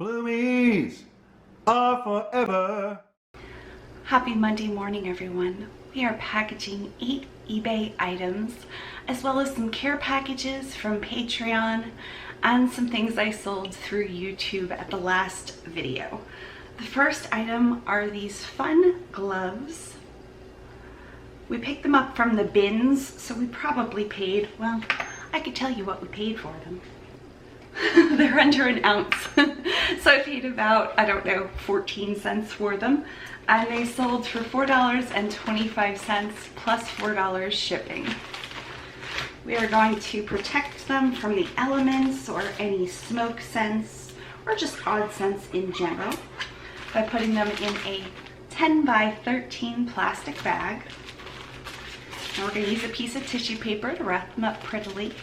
Bloomies are forever. Happy Monday morning, everyone. We are packaging 8 eBay items, as well as some care packages from Patreon and some things I sold through YouTube at the last video. The first item are these fun gloves. We picked them up from the bins, so we probably paid, well, I could tell you what we paid for them. They're under an ounce. So I paid about, I don't know, 14 cents for them. And they sold for $4.25 plus $4 shipping. We are going to protect them from the elements or any smoke scents or just odd scents in general by putting them in a 10 by 13 plastic bag. And we're going to use a piece of tissue paper to wrap them up prettily.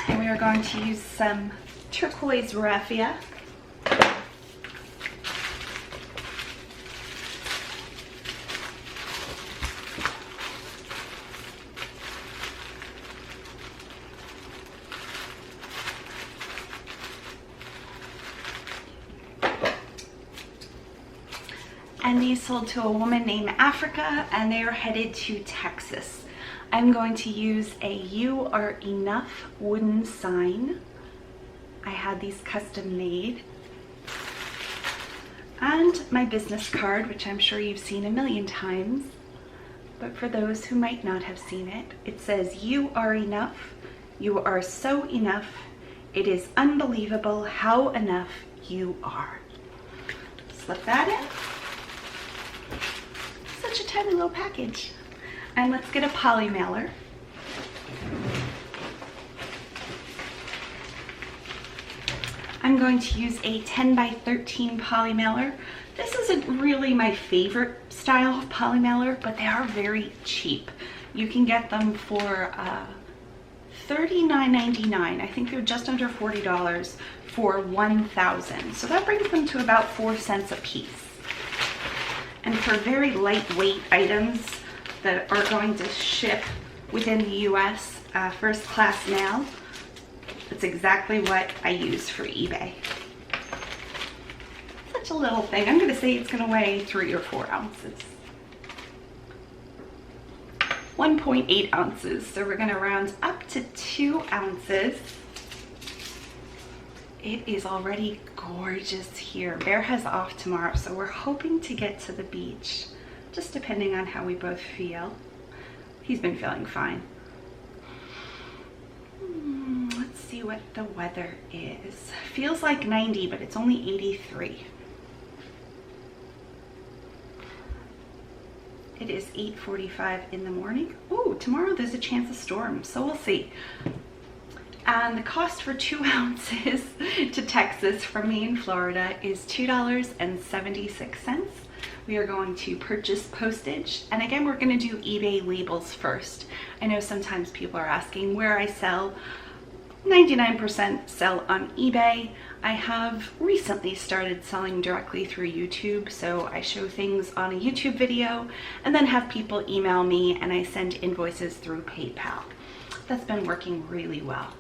And we are going to use some turquoise raffia. And these sold to a woman named Africa, and they are headed to Texas. I'm going to use a "You Are Enough" wooden sign. I had these custom made. And my business card, which I'm sure you've seen a million times. But for those who might not have seen it, it says, "You are enough. You are so enough. It is unbelievable how enough you are." Slip that in. Such a tiny little package. And let's get a poly mailer. I'm going to use a 10 by 13 poly mailer. This isn't really my favorite style of poly mailer, but they are very cheap. You can get them for $39.99. I think they're just under $40 for 1,000. So that brings them to about 4 cents a piece. And for very lightweight items that are going to ship within the US, first class mail, that's exactly what I use for eBay. Such a little thing. I'm gonna say it's gonna weigh 3 or 4 ounces. 1.8 ounces, so we're gonna round up to 2 ounces. It is already gorgeous here. Bear has off tomorrow, so we're hoping to get to the beach, just depending on how we both feel. He's been feeling fine. Let's see what the weather is. Feels like 90, but it's only 83. It is 8:45 in the morning. Ooh, tomorrow there's a chance of storms, so we'll see. And the cost for 2 ounces to Texas from me in Florida is $2.76. We are going to purchase postage. And again, we're going to do eBay labels first. I know sometimes people are asking where I sell. 99% sell on eBay. I have recently started selling directly through YouTube. So I show things on a YouTube video and then have people email me, and I send invoices through PayPal. That's been working really well.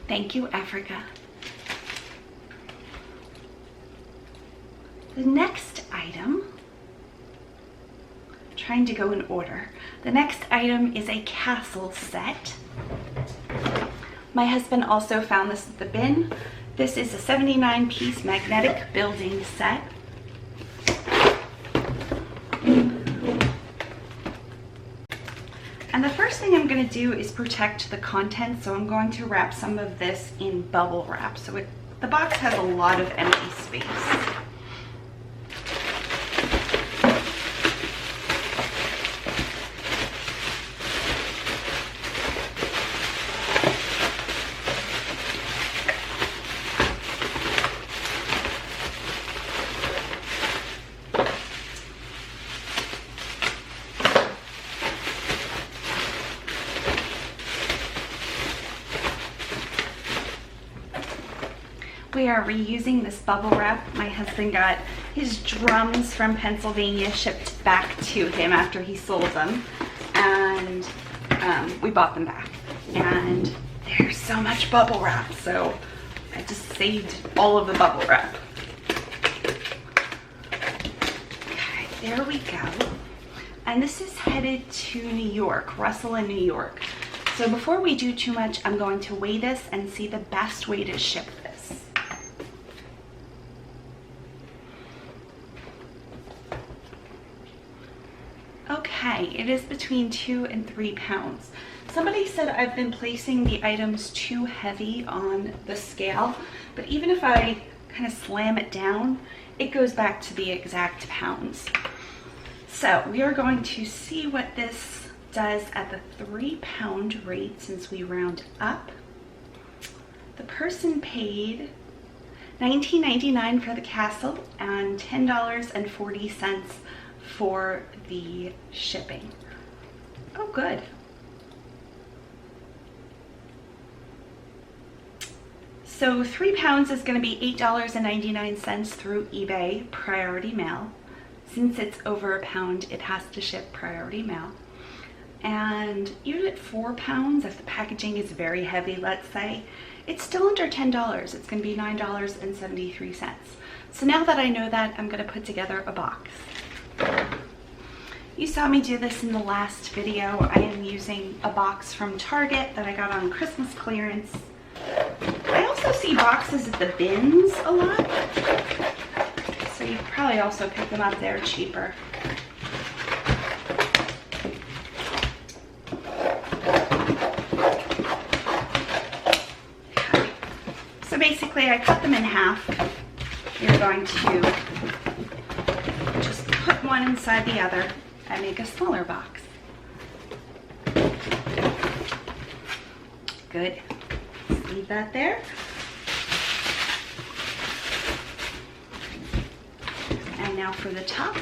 Thank you, Africa. The next item, trying to go in order. The next item is a castle set. My husband also found this at the bin. This is a 79-piece magnetic building set. And the first thing I'm going to do is protect the contents, so I'm going to wrap some of this in bubble wrap. So the box has a lot of empty space. we are reusing this bubble wrap. My husband got his drums from Pennsylvania shipped back to him after he sold them, and we bought them back. And there's so much bubble wrap, so I just saved all of the bubble wrap. Okay, there we go. And this is headed to New York, Russell in New York. So before we do too much, I'm going to weigh this and see the best way to ship this. Okay, it is between 2 and 3 pounds. Somebody said I've been placing the items too heavy on the scale, but even if I kind of slam it down, it goes back to the exact pounds. So we are going to see what this does at the 3-pound rate since we round up. The person paid $19.99 for the castle and $10.40 for the shipping. Oh, good. So 3 pounds is going to be $8.99 through eBay priority mail. Since it's over a pound, it has to ship priority mail. And even at 4 pounds, if the packaging is very heavy, let's say, it's still under $10. It's going to be $9.73. So now that I know that, I'm going to put together a box. You saw me do this in the last video. I am using a box from Target that I got on Christmas clearance. I also see boxes at the bins a lot. So you probably also pick them up there cheaper. Okay. So basically I cut them in half. You're going to just put one inside the other and make a smaller box. Good. Leave that there. And now for the top.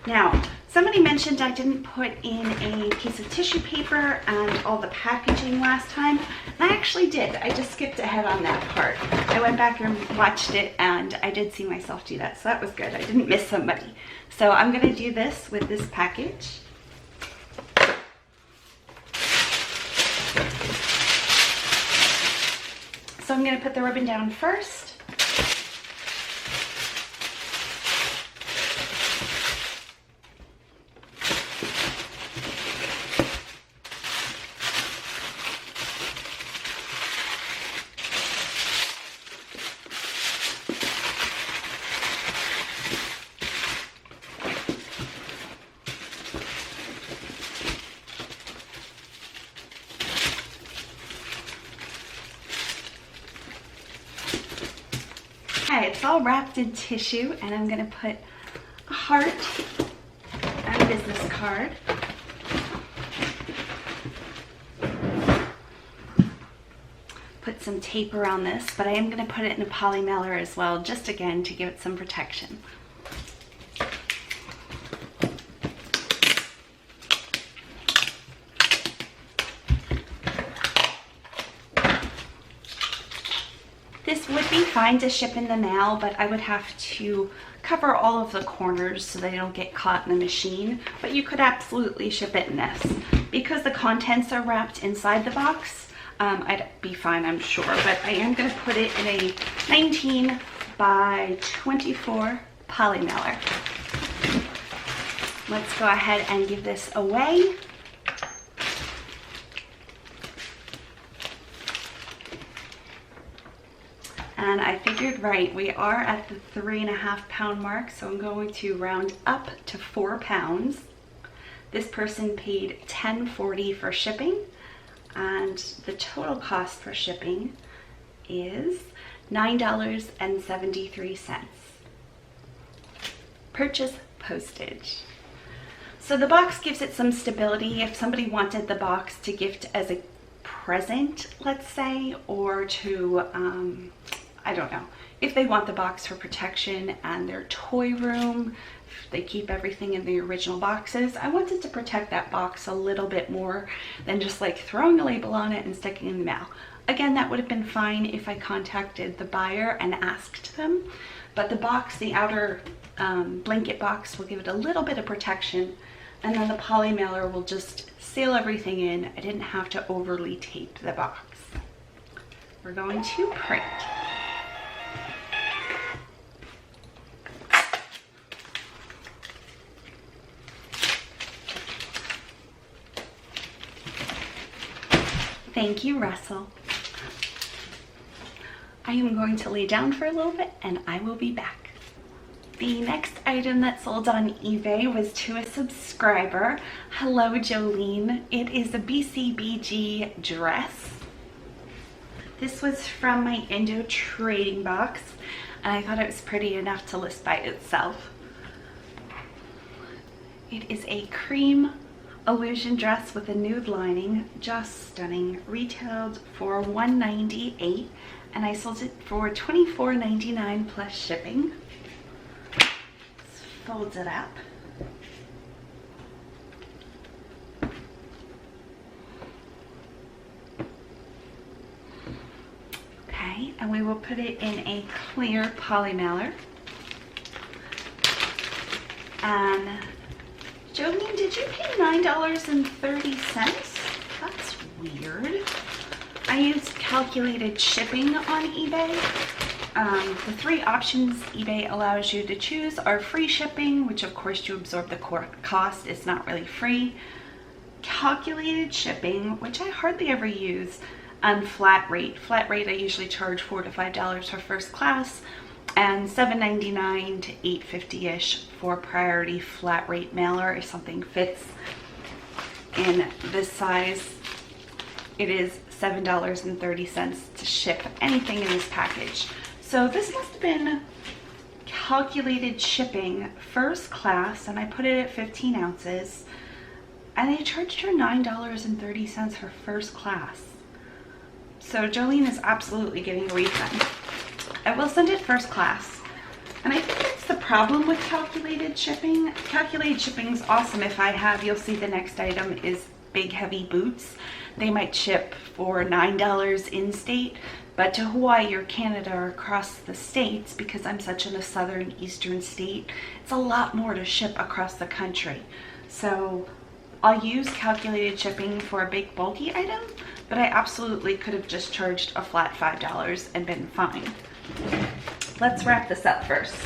Now, somebody mentioned I didn't put in a piece of tissue paper and all the packaging last time. And I actually did. I just skipped ahead on that part. I went back and watched it and I did see myself do that. So that was good. I didn't miss somebody. So I'm going to do this with this package. So I'm going to put the ribbon down first. Okay, it's all wrapped in tissue, and I'm going to put a heart and a business card. Put some tape around this, but I am going to put it in a poly mailer as well, just again to give it some protection. This would be fine to ship in the mail, but I would have to cover all of the corners so they don't get caught in the machine. But you could absolutely ship it in this. Because the contents are wrapped inside the box, I'd be fine, I'm sure. But I am going to put it in a 19 by 24 poly mailer. Let's go ahead and give this away. And I figured right, we are at the 3.5 pound mark, so I'm going to round up to 4 pounds. This person paid $10.40 for shipping, and the total cost for shipping is $9.73. Purchase postage. So the box gives it some stability. If somebody wanted the box to gift as a present, let's say, or to I don't know. If they want the box for protection and their toy room, they keep everything in the original boxes. I wanted to protect that box a little bit more than just like throwing a label on it and sticking it in the mail. Again, that would have been fine if I contacted the buyer and asked them, but the box, the outer blanket box, will give it a little bit of protection, and then the poly mailer will just seal everything in. I didn't have to overly tape the box. We're going to print. Thank you, Russell. I am going to lay down for a little bit and I will be back. The next item that sold on eBay was to a subscriber. Hello, Jolene. It is a BCBG dress. This was from my Indo trading box, and I thought it was pretty enough to list by itself. It is a cream illusion dress with a nude lining, just stunning. Retailed for $198, and I sold it for $24.99 plus shipping. Let's fold it up. Okay, and we will put it in a clear poly mailer. And Jolene, did you pay $9.30? That's weird. I used calculated shipping on eBay. The 3 options eBay allows you to choose are free shipping, which of course you absorb the cost. It's not really free. Calculated shipping, which I hardly ever use, and flat rate. Flat rate, I usually charge $4 to $5 for first class, and $7.99 to $8.50-ish for priority flat rate mailer. If something fits in this size, it is $7.30 to ship anything in this package. So this must have been calculated shipping first class, and I put it at 15 ounces, and they charged her $9.30 for first class. So Jolene is absolutely getting a refund. I will send it first class. And I think that's the problem with calculated shipping. Calculated shipping is awesome if I have, you'll see the next item is big heavy boots. They might ship for $9 in state, but to Hawaii or Canada or across the states, because I'm such in a southern eastern state, it's a lot more to ship across the country. So I'll use calculated shipping for a big bulky item, but I absolutely could have just charged a flat $5 and been fine. Let's wrap this up first.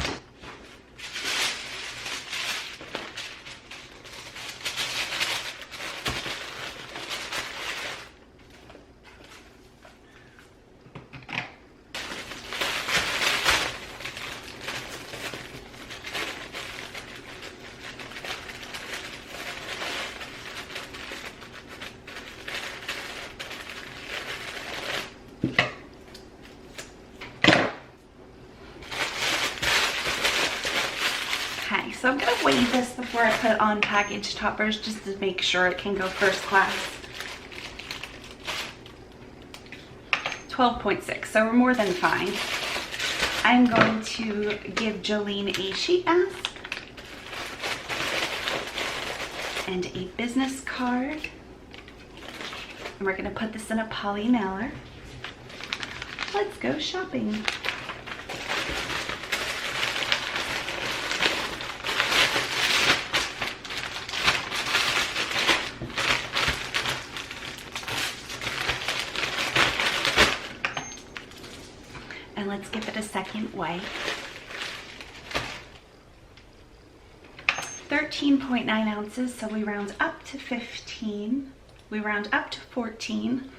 So I'm gonna weigh this before I put on package toppers just to make sure it can go first class. 12.6, so we're more than fine. I'm going to give Jolene a sheet mask and a business card. And we're gonna put this in a poly mailer. Let's go shopping. And let's give it a second weigh. 13.9 ounces, so we round up to 15. We round up to 14.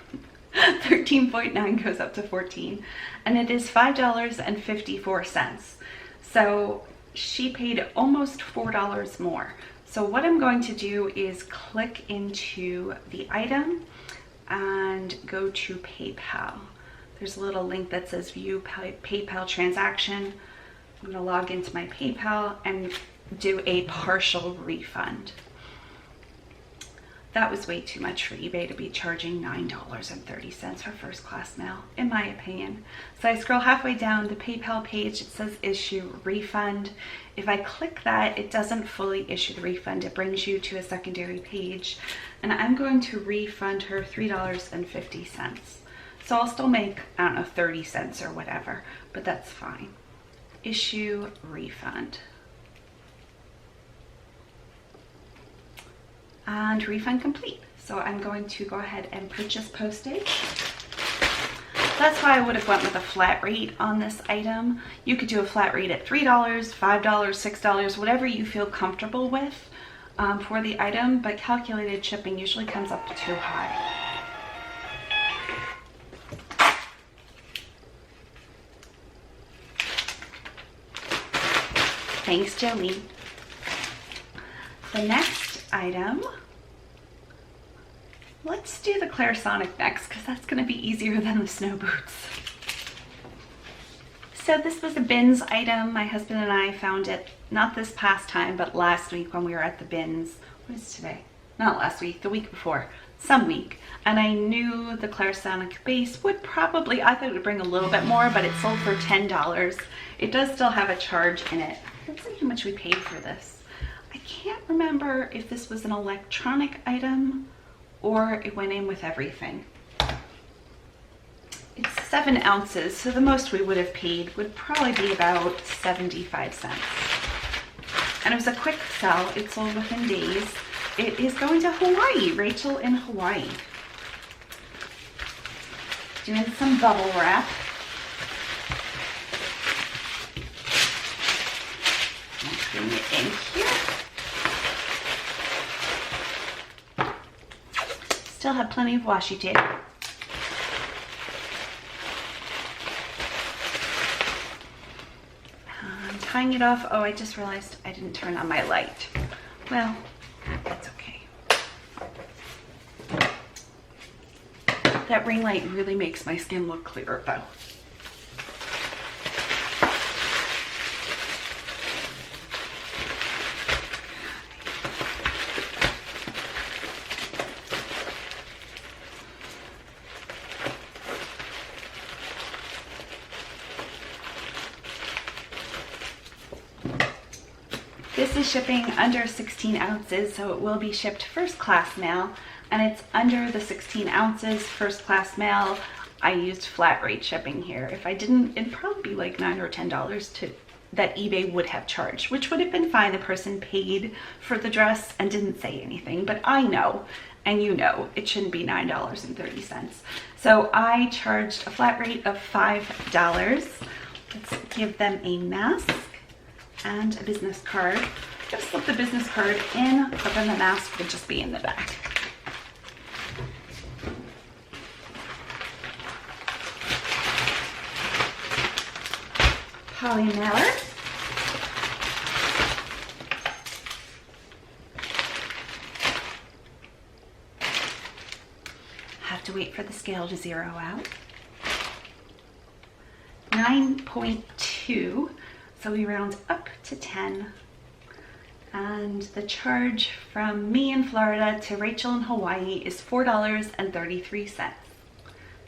13.9 goes up to 14. And it is $5.54. So she paid almost $4 more. So what I'm going to do is click into the item and go to PayPal. There's a little link that says view PayPal transaction. I'm gonna log into my PayPal and do a partial refund. that was way too much for eBay to be charging $9.30 for first class mail, in my opinion. So I scroll halfway down the PayPal page, it says issue refund. If I click that, it doesn't fully issue the refund. It brings you to a secondary page, and I'm going to refund her $3.50. So I'll still make, I don't know, 30 cents or whatever, but that's fine. Issue refund. And refund complete. So I'm going to go ahead and purchase postage. That's why I would have went with a flat rate on this item. You could do a flat rate at $3, $5, $6, whatever you feel comfortable with for the item, but calculated shipping usually comes up too high. Thanks, Jolene. The next item, let's do the Clarisonic next because that's going to be easier than the snow boots. So this was a bins item. My husband and I found it not this past time, but last week when we were at the bins. What is today? Not last week, the week before, some week. And I knew the Clarisonic base would probably, I thought it would bring a little bit more, but it sold for $10. It does still have a charge in it. Let's see how much we paid for this. I can't remember if this was an electronic item or it went in with everything. It's 7 ounces, so the most we would have paid would probably be about 75 cents. And it was a quick sell. It sold within days. It is going to Hawaii, Rachel in Hawaii. Doing some bubble wrap. Let's bring it in here. Still have plenty of washi tape. I'm tying it off. Oh, I just realized I didn't turn on my light. Well, that's okay. That ring light really makes my skin look clearer though. This is shipping under 16 ounces, so it will be shipped first class mail, and it's under the 16 ounces first class mail. I used flat rate shipping here. If I didn't, it'd probably be like $9 or $10 that eBay would have charged, which would have been fine. The person paid for the dress and didn't say anything, but I know, and you know, it shouldn't be $9.30. So I charged a flat rate of $5. Let's give them a mask and a business card. Just slip the business card in, but then the mask would just be in the back. Poly mailer. Have to wait for the scale to zero out. 9.2. So we round up to 10, and the charge from me in Florida to Rachel in Hawaii is $4.33.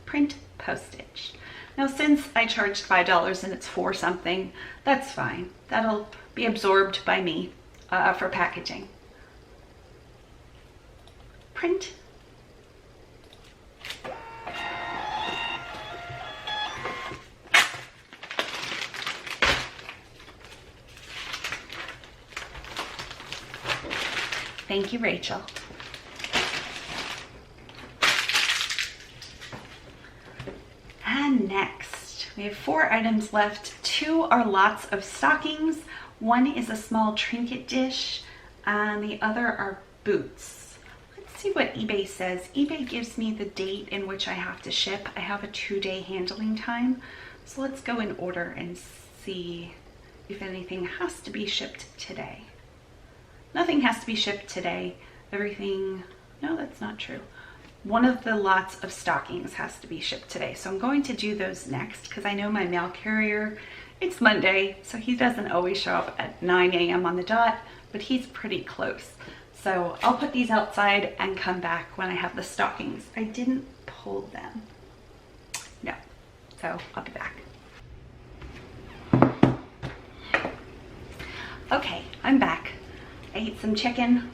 Print postage. Now since I charged $5 and it's $4 something, that's fine. That'll be absorbed by me for packaging. Print. Thank you, Rachel. And next, we have 4 items left. 2 are lots of stockings. 1 is a small trinket dish, and the other are boots. Let's see what eBay says. eBay gives me the date in which I have to ship. I have a 2-day handling time. So let's go in order and see if anything has to be shipped today. Nothing has to be shipped today. Everything, no, that's not true. One of the lots of stockings has to be shipped today. So I'm going to do those next because I know my mail carrier, it's Monday, so he doesn't always show up at 9 a.m. on the dot, but he's pretty close. So I'll put these outside and come back when I have the stockings. I didn't pull them. No. So I'll be back. Okay, I'm back. I ate some chicken.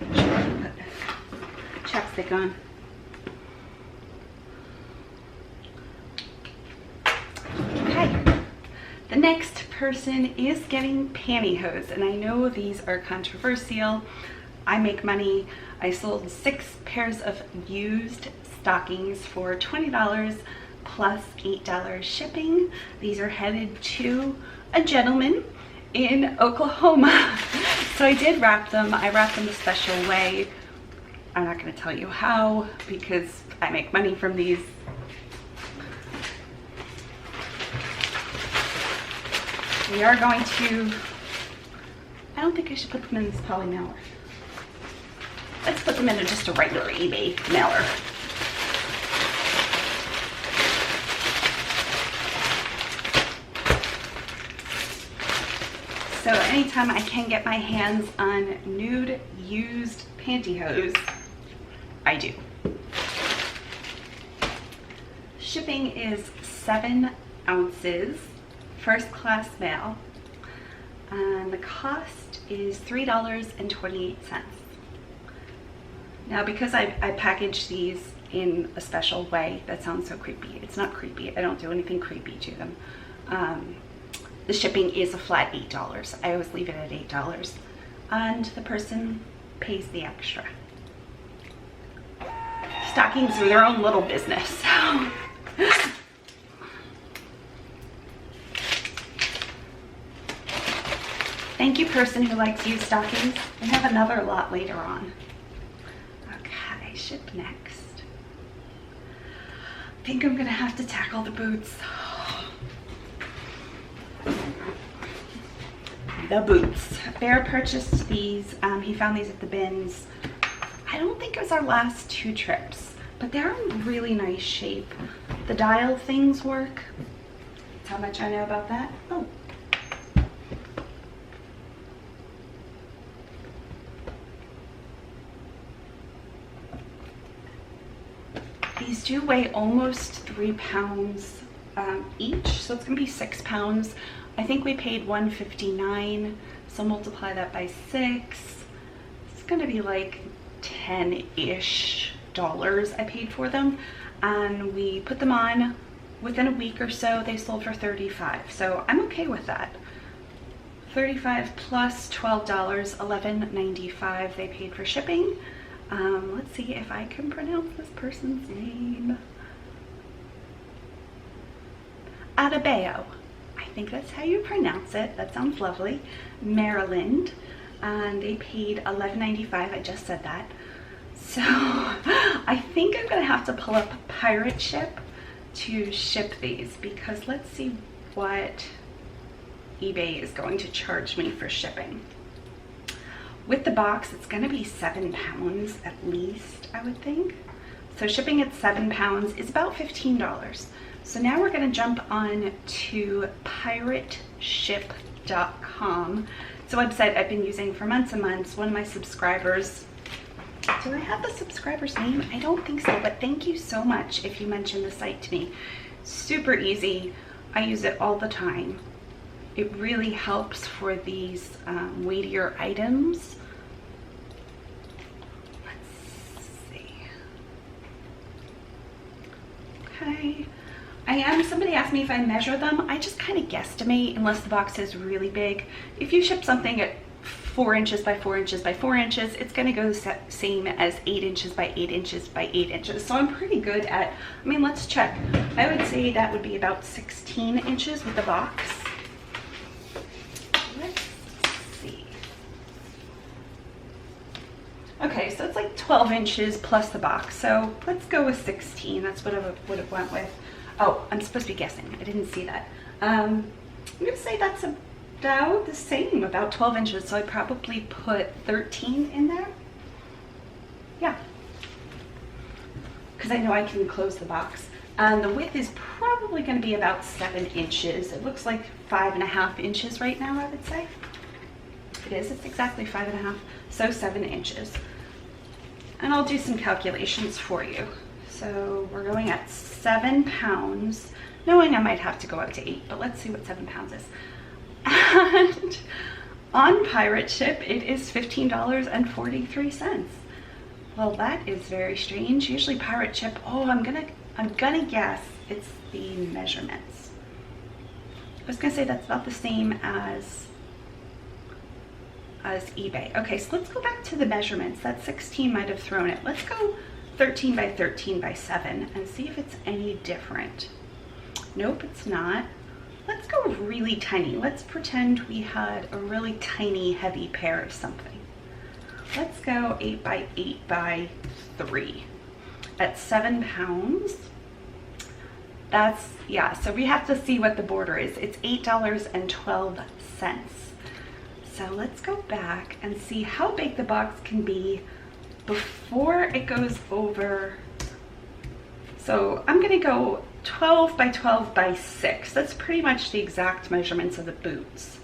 Put chapstick on. Okay. The next person is getting pantyhose, and I know these are controversial. I make money. I sold 6 pairs of used stockings for $20 plus $8 shipping. These are headed to a gentleman in Oklahoma. So I did wrap them. I wrapped them a special way. I'm not going to tell you how because I make money from these. We are going to, I don't think I should put them in this poly mailer. Let's put them in just a regular eBay mailer. So anytime I can get my hands on nude used pantyhose, I do. Shipping is 7 ounces, first class mail, and the cost is $3.28. Now because I package these in a special way, that sounds so creepy. It's not creepy. I don't do anything creepy to them. The shipping is a flat $8. I always leave it at $8, and the person pays the extra. Stockings are their own little business. So. Thank you, person who likes used stockings. I have another lot later on. Okay, ship next. I think I'm gonna have to tackle the boots. The boots. Bear purchased these. He found these at the bins. I don't think it was our last 2 trips, but they're in really nice shape. The dial things work. That's how much I know about that. Oh. These do weigh almost 3 pounds each, so it's gonna be 6 pounds. I think we paid $159, so multiply that by 6. It's gonna be like $10-ish I paid for them, and we put them on within a week or so. They sold for $35, so I'm okay with that. $35 plus $12, $11.95 they paid for shipping. Let's see if I can pronounce this person's name. Adebayo. I think that's how you pronounce it. That sounds lovely. Maryland. And they paid $11.95. I just said that. So I think I'm gonna have to pull up Pirate Ship to ship these, because let's see what eBay is going to charge me for shipping. With the box, it's gonna be 7 pounds at least, I would think. So shipping at 7 pounds is about $15. So now we're gonna jump on to pirateship.com. It's a website I've been using for months and months. One of my subscribers, do I have the subscriber's name? I don't think so, but thank you so much if you mention the site to me. Super easy. I use it all the time. It really helps for these weightier items. Let's see. Okay. Somebody asked me if I measure them. I just kind of guesstimate unless the box is really big. If you ship something at 4 inches by 4 inches by 4 inches, it's going to go the same as 8 inches by 8 inches by 8 inches. So I'm pretty good at, I mean, let's check. I would say that would be about 16 inches with the box. Let's see. Okay, so it's like 12 inches plus the box. So let's go with 16. That's what I would have went with. Oh, I'm supposed to be guessing. I didn't see that. I'm going to say that's about the same, about 12 inches. So I probably put 13 in there. Yeah. Because I know I can close the box. And the width is probably going to be about 7 inches. It looks like 5.5 inches right now, I would say. it is. It's exactly 5.5, so 7 inches. And I'll do some calculations for you. So we're going at 7 pounds, knowing I might have to go up to 8, but let's see what 7 pounds is. And on pirate ship, it is $15.43. Well, that is very strange. Usually pirate ship, oh, I'm gonna guess it's the measurements. I was gonna say that's about the same as eBay. Okay, so let's go back to the measurements. That 16 might have thrown it. Let's go 13 by 13 by 7 and see if it's any different. Nope, it's not. Let's go really tiny. Let's pretend we had a really tiny heavy pair of something. Let's go 8 by 8 by 3 at 7 pounds. That's, yeah, so we have to see what the border is. It's $8.12. So let's go back and see how big the box can be before it goes over. So I'm gonna go 12 by 12 by 6. That's pretty much the exact measurements of the boots.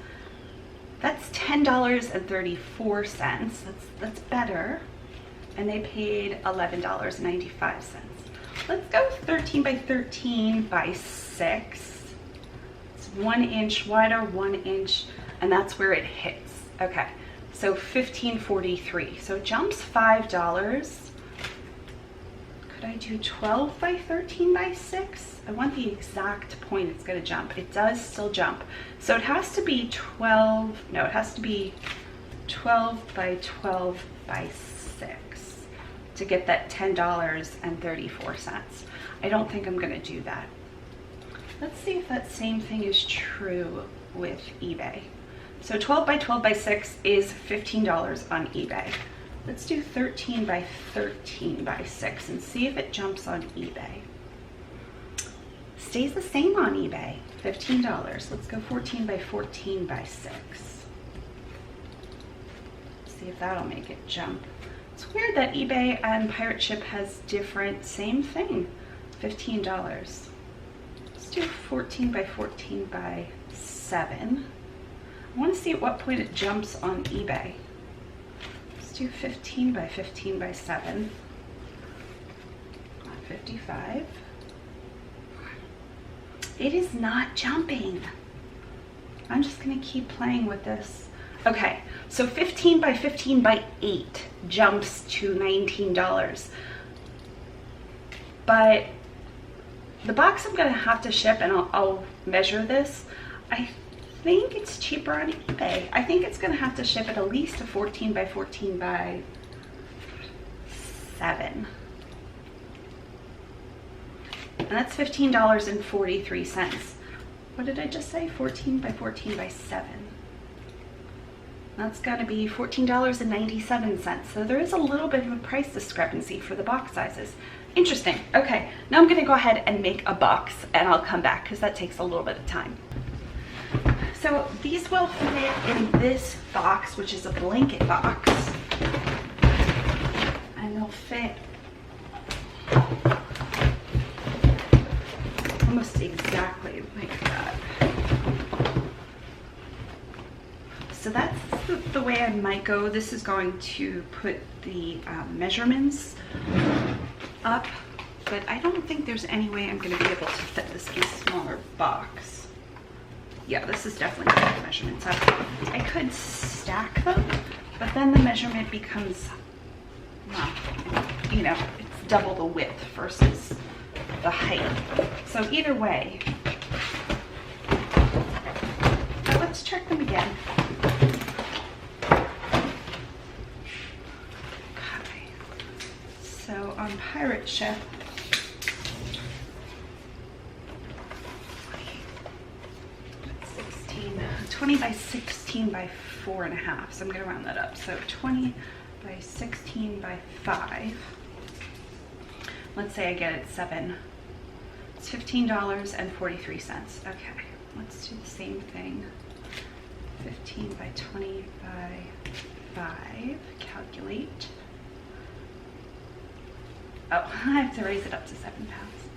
That's $10.34. That's better. And they paid $11.95. Let's go 13 by 13 by 6. It's 1 inch wider, 1 inch, and that's where it hits. Okay, so $15.43. So it jumps $5. Could I do 12 by 13 by 6? I want the exact point it's going to jump. It does still jump. So it has to be 12, no, it has to be 12 by 12 by 6 to get that $10.34. I don't think I'm going to do that. Let's see if that same thing is true with eBay. So 12 by 12 by 6 is $15 on eBay. Let's do 13 by 13 by 6 and see if it jumps on eBay. Stays the same on eBay, $15. Let's go 14 by 14 by 6. See if that'll make it jump. It's weird that eBay and pirate ship has different, same thing, $15. Let's do 14 by 14 by 7. I want to see at what point it jumps on eBay. Let's do 15 by 15 by 7. 55. It is not jumping. I'm just going to keep playing with this. Okay, so 15 by 15 by 8 jumps to $19. But the box I'm going to have to ship, and I'll measure this, I think it's cheaper on eBay. I think it's going to have to ship at least a 14 by 14 by 7. And that's $15.43. What did I just say? 14 by 14 by 7. That's going to be $14.97. So there is a little bit of a price discrepancy for the box sizes. Interesting. Okay, now I'm going to go ahead and make a box and I'll come back because that takes a little bit of time. So these will fit in this box, which is a blanket box. And they'll fit almost exactly like that. So that's the way I might go. This is going to put the measurements up, but I don't think there's any way I'm going to be able to fit this in a smaller box. Yeah, this is definitely going to put measurements up. I could stack them, but then the measurement becomes, well, you know, it's double the width versus the height. So either way, now let's check them again. Okay. So on pirate ship, 20 by 16 by 4.5. So I'm going to round that up. So 20 by 16 by 5. Let's say I get it 7. It's $15.43. Okay, let's do the same thing. 15 by 20 by 5. Calculate. Oh, I have to raise it up to 7 pounds.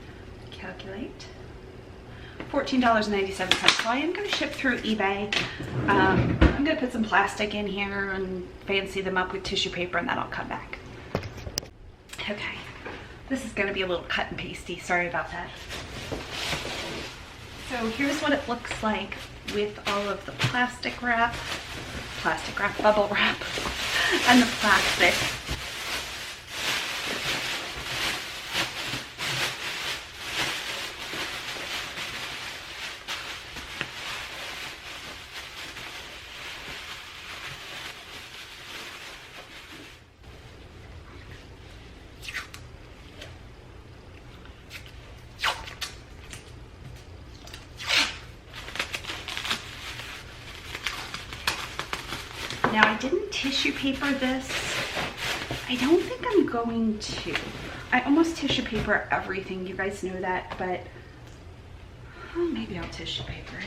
Calculate. $14.97. So I am going to ship through eBay. I'm going to put some plastic in here and fancy them up with tissue paper, and then I'll come back. Okay, this is going to be a little cut and pasty. Sorry about that. So here's what it looks like with all of the plastic wrap, bubble wrap, and the plastic. Now I didn't tissue paper this. I don't think I'm going to. I almost tissue paper everything, you guys know that, but maybe I'll tissue paper it.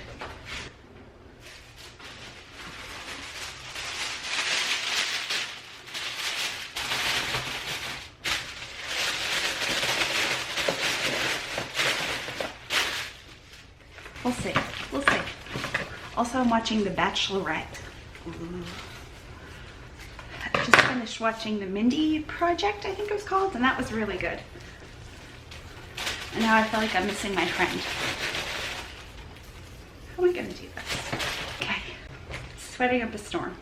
We'll see, we'll see. Also, I'm watching The Bachelorette. Ooh. I just finished watching the Mindy Project, I think it was called, and that was really good. And now I feel like I'm missing my friend. How am I gonna do this? Okay, sweating up a storm.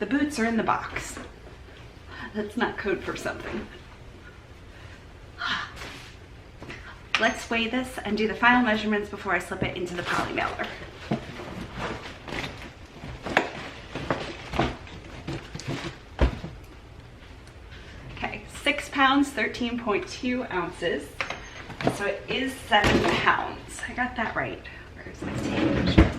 The boots are in the box. That's not code for something. Let's weigh this and do the final measurements before I slip it into the poly mailer. Okay, 6 pounds, 13.2 ounces. So it is 7 pounds. I got that right. Where's my tape measure?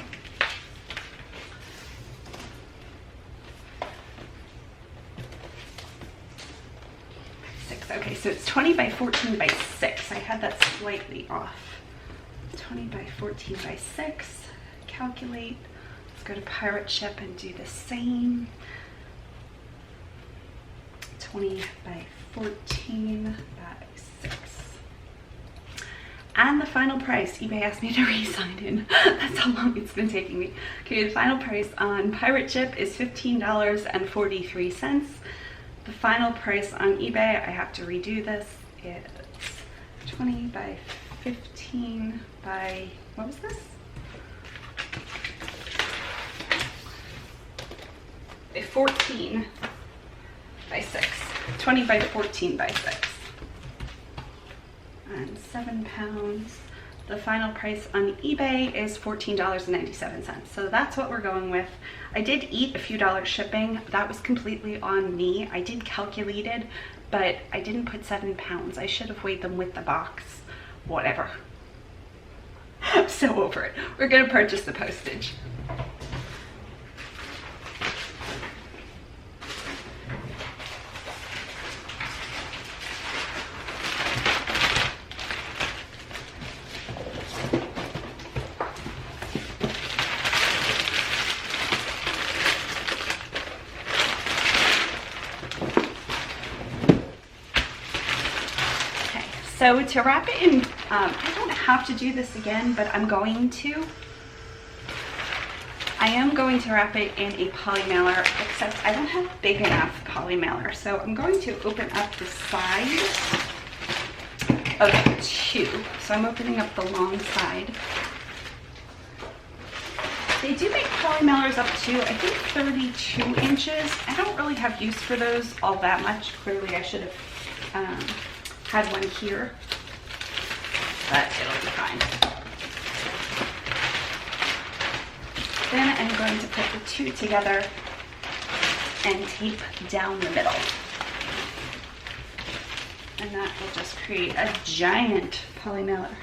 Okay, so it's 20 by 14 by 6. I had that slightly off. 20 by 14 by 6. Calculate. Let's go to Pirate Ship and do the same. 20 by 14 by 6. And the final price, eBay asked me to re-sign in. That's how long it's been taking me. Okay, the final price on Pirate Ship is $15.43. The final price on eBay, I have to redo this, it's 20 by 15 by, what was this? 14 by 6. 20 by 14 by 6. And 7 pounds. The final price on eBay is $14.97. So that's what we're going with. I did eat a few dollars shipping. That was completely on me. I did calculate it, but I didn't put 7 pounds. I should have weighed them with the box. Whatever. I'm so over it. We're gonna purchase the postage. So to wrap it in, I don't have to do this again, but I'm going to. I am going to wrap it in a poly mailer, except I don't have big enough poly mailer. So I'm going to open up the side of 2. So I'm opening up the long side. They do make poly mailers up to, I think, 32 inches. I don't really have use for those all that much. Clearly I should have had one here, but it'll be fine. Then I'm going to put the 2 together and tape down the middle. And that will just create a giant poly mailer.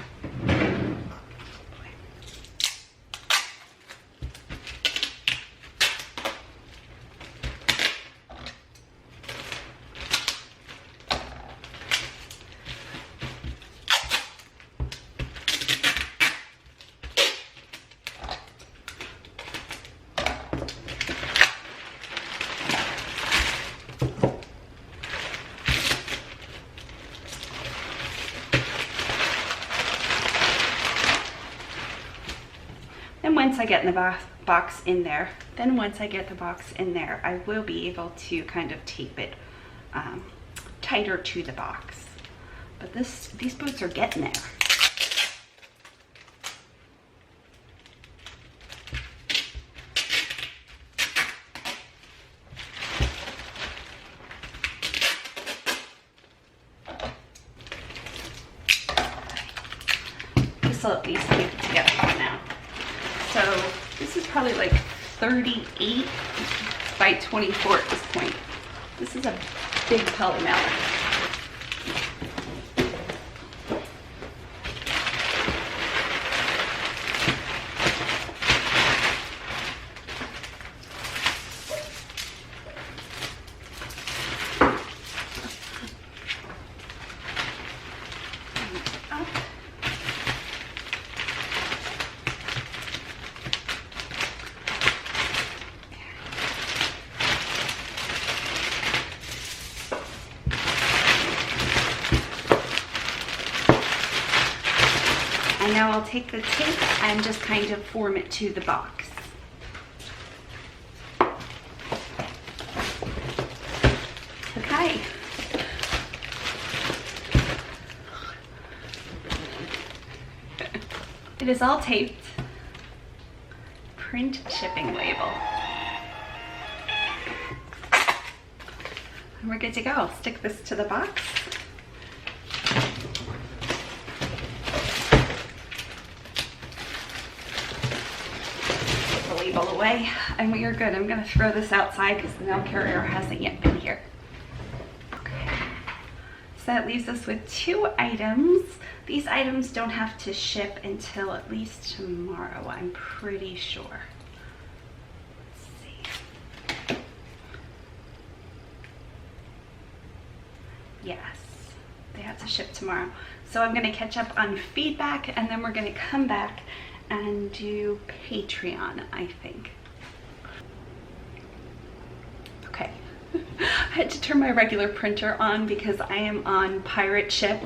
once I get the box in there, I will be able to kind of tape it tighter to the box. But these boots are getting there. This will at least keep it together for now. So this is probably like 38 by 24 at this point. This is a big poly mallet. And now I'll take the tape and just kind of form it to the box. Okay. It is all taped. Print shipping label. And we're good to go. I'll stick this to the box. Away, and we are good. I'm going to throw this outside because the mail carrier hasn't yet been here. Okay. So that leaves us with 2 items. These items don't have to ship until at least tomorrow, I'm pretty sure. Let's see. Yes, they have to ship tomorrow. So I'm going to catch up on feedback, and then we're going to come back and do Patreon, I think. Okay. I had to turn my regular printer on because I am on pirate ship.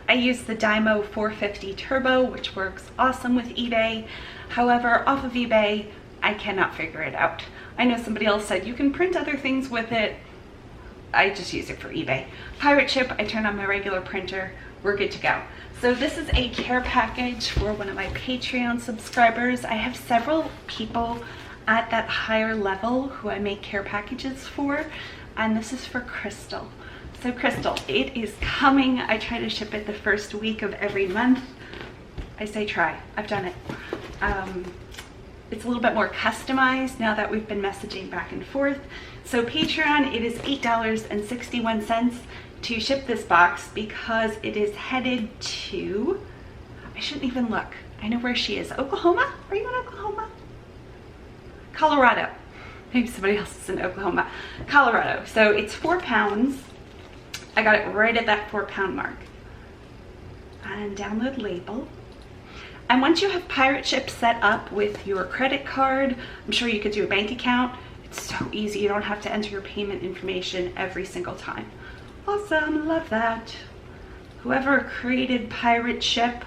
I use the Dymo 450 Turbo, which works awesome with eBay. However, off of eBay, I cannot figure it out. I know somebody else said you can print other things with it. I just use it for eBay. Pirate ship, I turn on my regular printer, we're good to go. So this is a care package for one of my Patreon subscribers. I have several people at that higher level who I make care packages for, and this is for Crystal. So Crystal, it is coming. I try to ship it the first week of every month. I say try, I've done it. It's a little bit more customized now that we've been messaging back and forth. So Patreon, it is $8.61 to ship this box because it is headed to, I shouldn't even look. I know where she is. Oklahoma? Are you in Oklahoma? Colorado. Maybe somebody else is in Oklahoma. Colorado. So it's 4 pounds. I got it right at that 4 pound mark. And download label. And once you have pirate ship set up with your credit card, I'm sure you could do a bank account. It's so easy. You don't have to enter your payment information every single time. Awesome, love that. Whoever created pirate ship,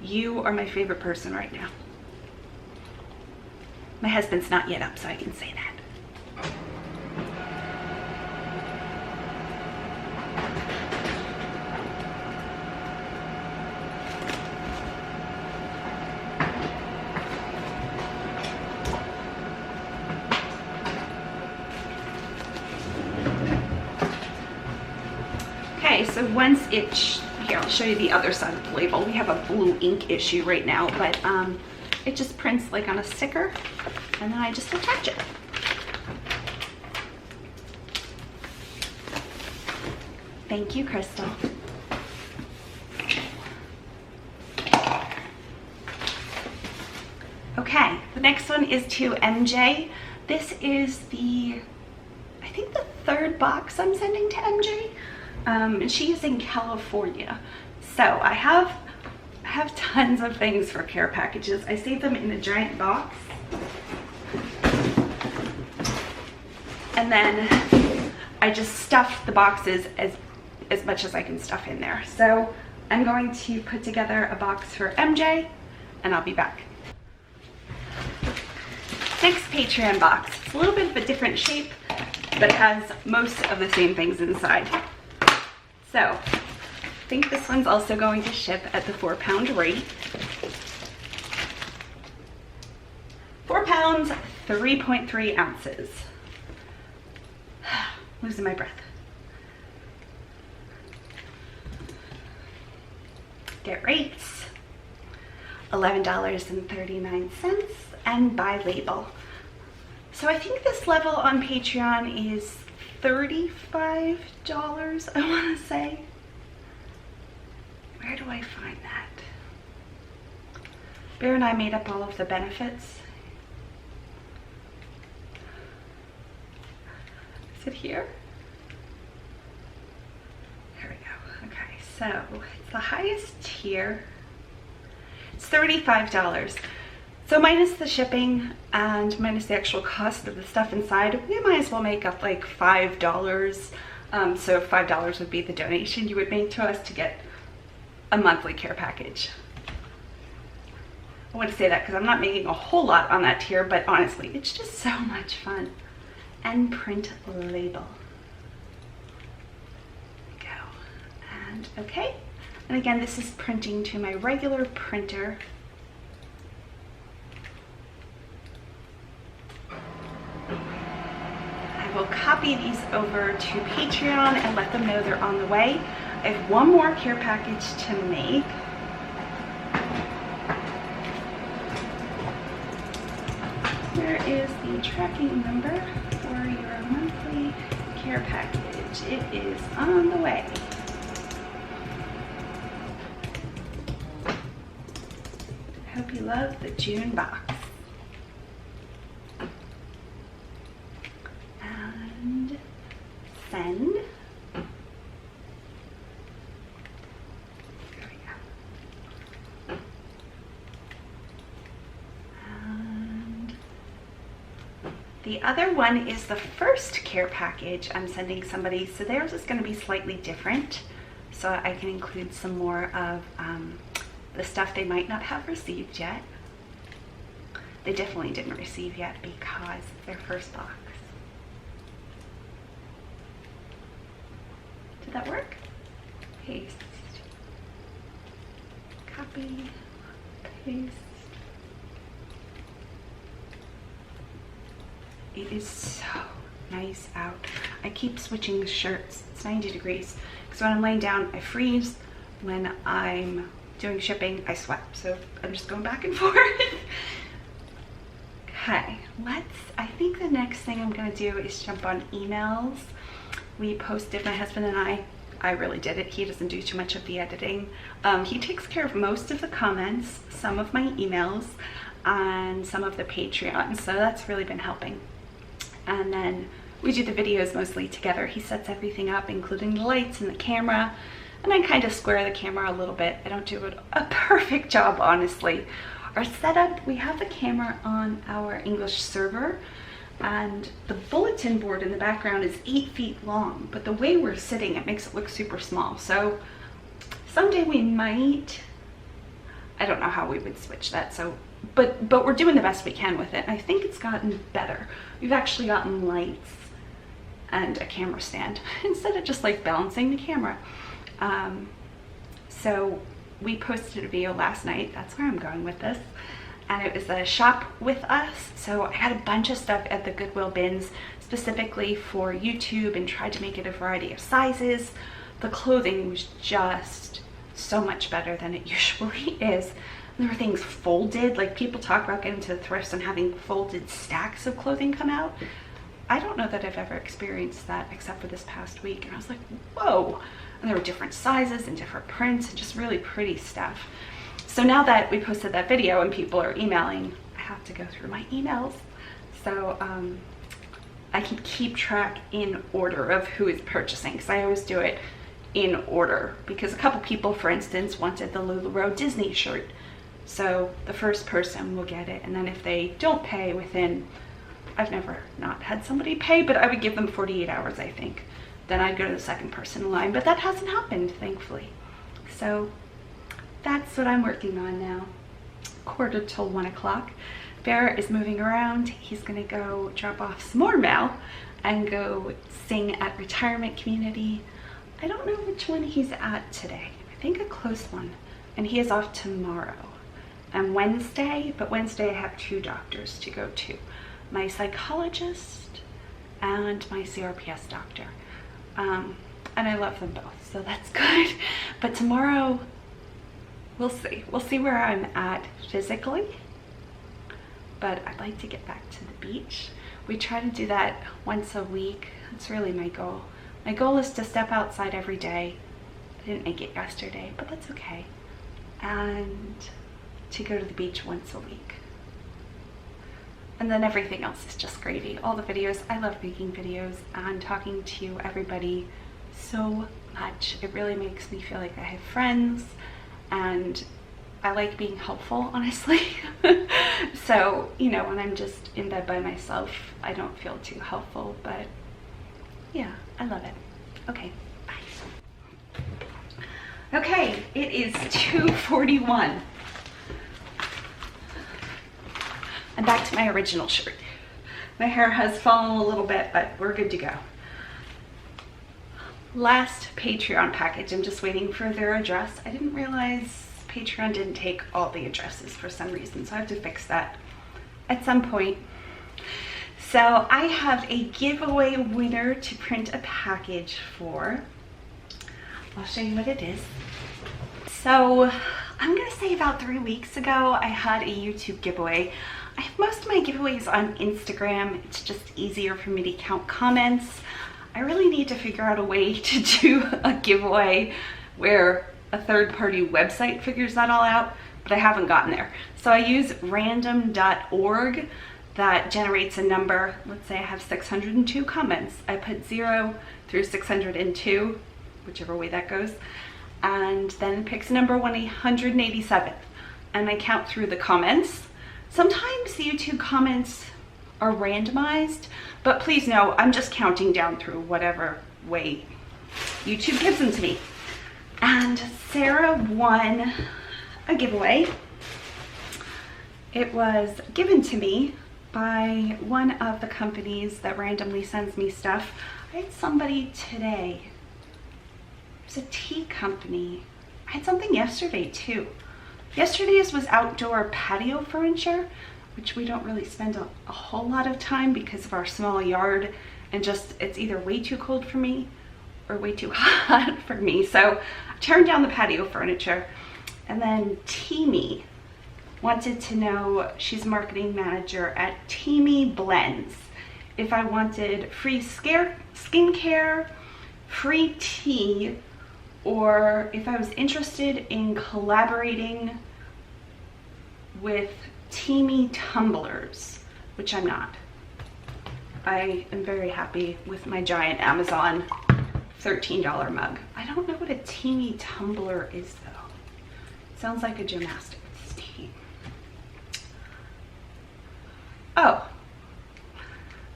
you are my favorite person right now. My husband's not yet up, so I can say that. Okay, so once it, here I'll show you the other side of the label. We have a blue ink issue right now, but it just prints like on a sticker, and then I just attach it. Thank you, Crystal. Okay, the next one is to MJ. This is the, I think the 3rd box I'm sending to MJ. And she is in California. So I have tons of things for care packages. I save them in a giant box. And then I just stuff the boxes as much as I can stuff in there. So I'm going to put together a box for MJ, and I'll be back. Next Patreon box. It's a little bit of a different shape, but it has most of the same things inside. So, I think this one's also going to ship at the 4-pound rate. 4 pounds, 3.3 ounces. Losing my breath. Get rates, $11.39, and buy label. So I think this level on Patreon is $35, I want to say. Where do I find that? Bear and I made up all of the benefits. Is it here? There we go. Okay, so it's the highest tier. It's $35. So minus the shipping and minus the actual cost of the stuff inside, we might as well make up like $5. So $5 would be the donation you would make to us to get a monthly care package. I want to say that because I'm not making a whole lot on that tier, but honestly, it's just so much fun. And print label. There we go. And okay. And again, this is printing to my regular printer. I will copy these over to Patreon and let them know they're on the way. I have one more care package to make. Where is the tracking number for your monthly care package? It is on the way. I hope you love the June box. And send. The other one is the first care package I'm sending somebody, so theirs is going to be slightly different, so I can include some more of the stuff they might not have received yet. They definitely didn't receive yet because it's their first box. Did that work? Paste. Copy. Paste. It is so nice out. I keep switching shirts. It's 90 degrees. Because when I'm laying down, I freeze. When I'm doing shipping, I sweat. So I'm just going back and forth. Okay, I think the next thing I'm gonna do is jump on emails. We posted, my husband and I really did it. He doesn't do too much of the editing. He takes care of most of the comments, some of my emails, and some of the Patreon. So that's really been helping. And then we do the videos mostly together. He sets everything up, including the lights and the camera, and I kind of square the camera a little bit. I don't do a perfect job, honestly. Our setup, we have the camera on our English server, and the bulletin board in the background is 8 feet long, but the way we're sitting, it makes it look super small. So someday we might, I don't know how we would switch that, so but we're doing the best we can with it. I think it's gotten better. We've actually gotten lights and a camera stand instead of just like balancing the camera. So we posted a video last night. That's where I'm going with this. And it was a shop with us. So I had a bunch of stuff at the Goodwill bins specifically for YouTube and tried to make it a variety of sizes. The clothing was just so much better than it usually is. There were things folded, like people talk about getting to the thrifts and having folded stacks of clothing come out. I don't know that I've ever experienced that except for this past week. And I was like, whoa. And there were different sizes and different prints and just really pretty stuff. So now that we posted that video and people are emailing, I have to go through my emails. So I can keep track in order of who is purchasing, because I always do it in order. Because a couple people, for instance, wanted the LuLaRoe Disney shirt. So the first person will get it, and then if they don't pay within, I've never not had somebody pay, but I would give them 48 hours, I think. Then I'd go to the second person in line, but that hasn't happened, thankfully. So that's what I'm working on now. 1:45 till 1 o'clock. Bear is moving around. He's gonna go drop off some more mail and go sing at retirement community. I don't know which one he's at today. I think a close one. And he is off tomorrow and Wednesday, but Wednesday I have 2 doctors to go to. My psychologist and my CRPS doctor. And I love them both, so that's good. But tomorrow, we'll see. We'll see where I'm at physically. But I'd like to get back to the beach. We try to do that once a week. That's really my goal. My goal is to step outside every day. I didn't make it yesterday, but that's okay. And to go to the beach once a week. And then everything else is just gravy. All the videos, I love making videos and talking to everybody so much. It really makes me feel like I have friends, and I like being helpful, honestly. So, you know, when I'm just in bed by myself, I don't feel too helpful, but yeah, I love it. Okay, bye. Okay, it is 2:41. I'm back to my original shirt. My hair has fallen a little bit, but we're good to go. Last Patreon package, I'm just waiting for their address. I didn't realize Patreon didn't take all the addresses for some reason, so I have to fix that at some point. So I have a giveaway winner to print a package for. I'll show you what it is. So I'm gonna say about 3 weeks ago, I had a YouTube giveaway. I have most of my giveaways on Instagram. It's just easier for me to count comments. I really need to figure out a way to do a giveaway where a third-party website figures that all out, but I haven't gotten there. So I use random.org that generates a number. Let's say I have 602 comments. I put 0 through 602, whichever way that goes, and then it picks number 187, and I count through the comments. Sometimes the YouTube comments are randomized, but please know I'm just counting down through whatever way YouTube gives them to me. And Sarah won a giveaway. It was given to me by one of the companies that randomly sends me stuff. I had somebody today. It's a tea company. I had something yesterday too. Yesterday's was outdoor patio furniture, which we don't really spend a whole lot of time because of our small yard, and just it's either way too cold for me or way too hot for me. So I turned down the patio furniture. And then Teamy wanted to know, she's marketing manager at Teamy Blends, if I wanted free skincare, free tea, or if I was interested in collaborating with Teamy tumblers, which I'm not. I am very happy with my giant Amazon $13 mug. I don't know what a Teamy tumbler is though. It sounds like a gymnastics team. Oh,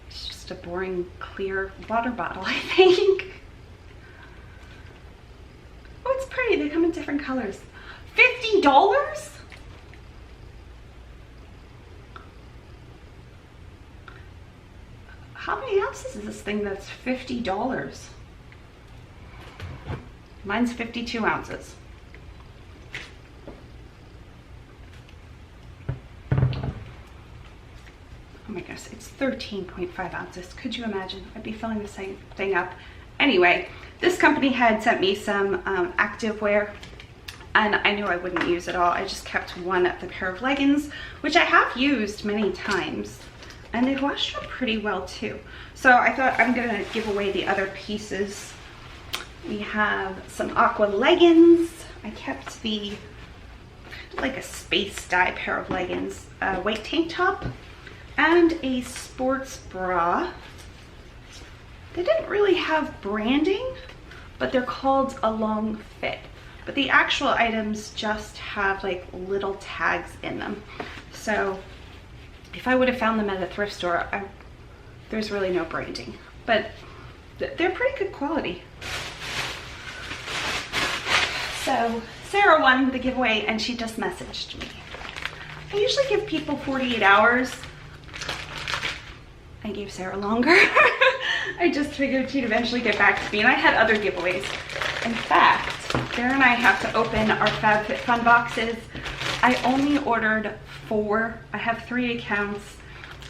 it's just a boring clear water bottle, I think. Oh, it's pretty. They come in different colors. $50? How many ounces is this thing that's $50? Mine's 52 ounces. Oh my goodness, it's 13.5 ounces. Could you imagine? I'd be filling the same thing up. Anyway, this company had sent me some activewear, and I knew I wouldn't use it all. I just kept one of the pair of leggings, which I have used many times, and they washed up pretty well too. So I thought I'm gonna give away the other pieces. We have some aqua leggings. I kept the, like a space dye pair of leggings, a white tank top, and a sports bra. They didn't really have branding, but they're called a long fit. But the actual items just have like little tags in them. So if I would have found them at a thrift store, there's really no branding, but they're pretty good quality. So Sarah won the giveaway and she just messaged me. I usually give people 48 hours. I gave Sarah longer. I just figured she'd eventually get back to me, and I had other giveaways. In fact, Sarah and I have to open our FabFitFun boxes. I only ordered 4. I have 3 accounts,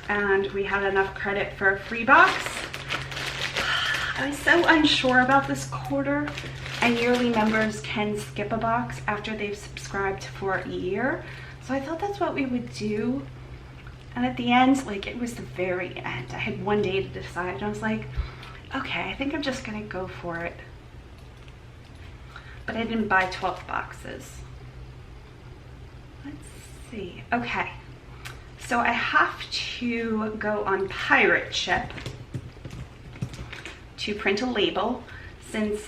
and we had enough credit for a free box. I was so unsure about this quarter, and yearly members can skip a box after they've subscribed for a year. So I thought that's what we would do. And at the end, like, it was the very end. I had one day to decide. And I was like, okay, I think I'm just gonna go for it. But I didn't buy 12 boxes. Let's see. Okay. So I have to go on Pirate Ship to print a label, since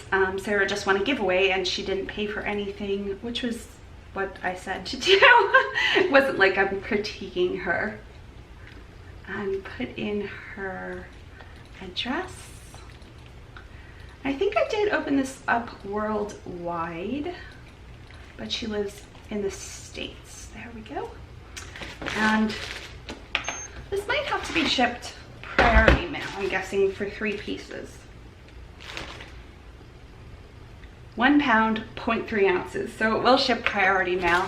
Sarah just won a giveaway and she didn't pay for anything, which was what I said to do. It wasn't like I'm critiquing her. And put in her address. I think I did open this up worldwide, but she lives in the States. There we go. And this might have to be shipped priority mail, I'm guessing, for 3 pieces. 1 pound, 0.3 ounces. So it will ship priority mail.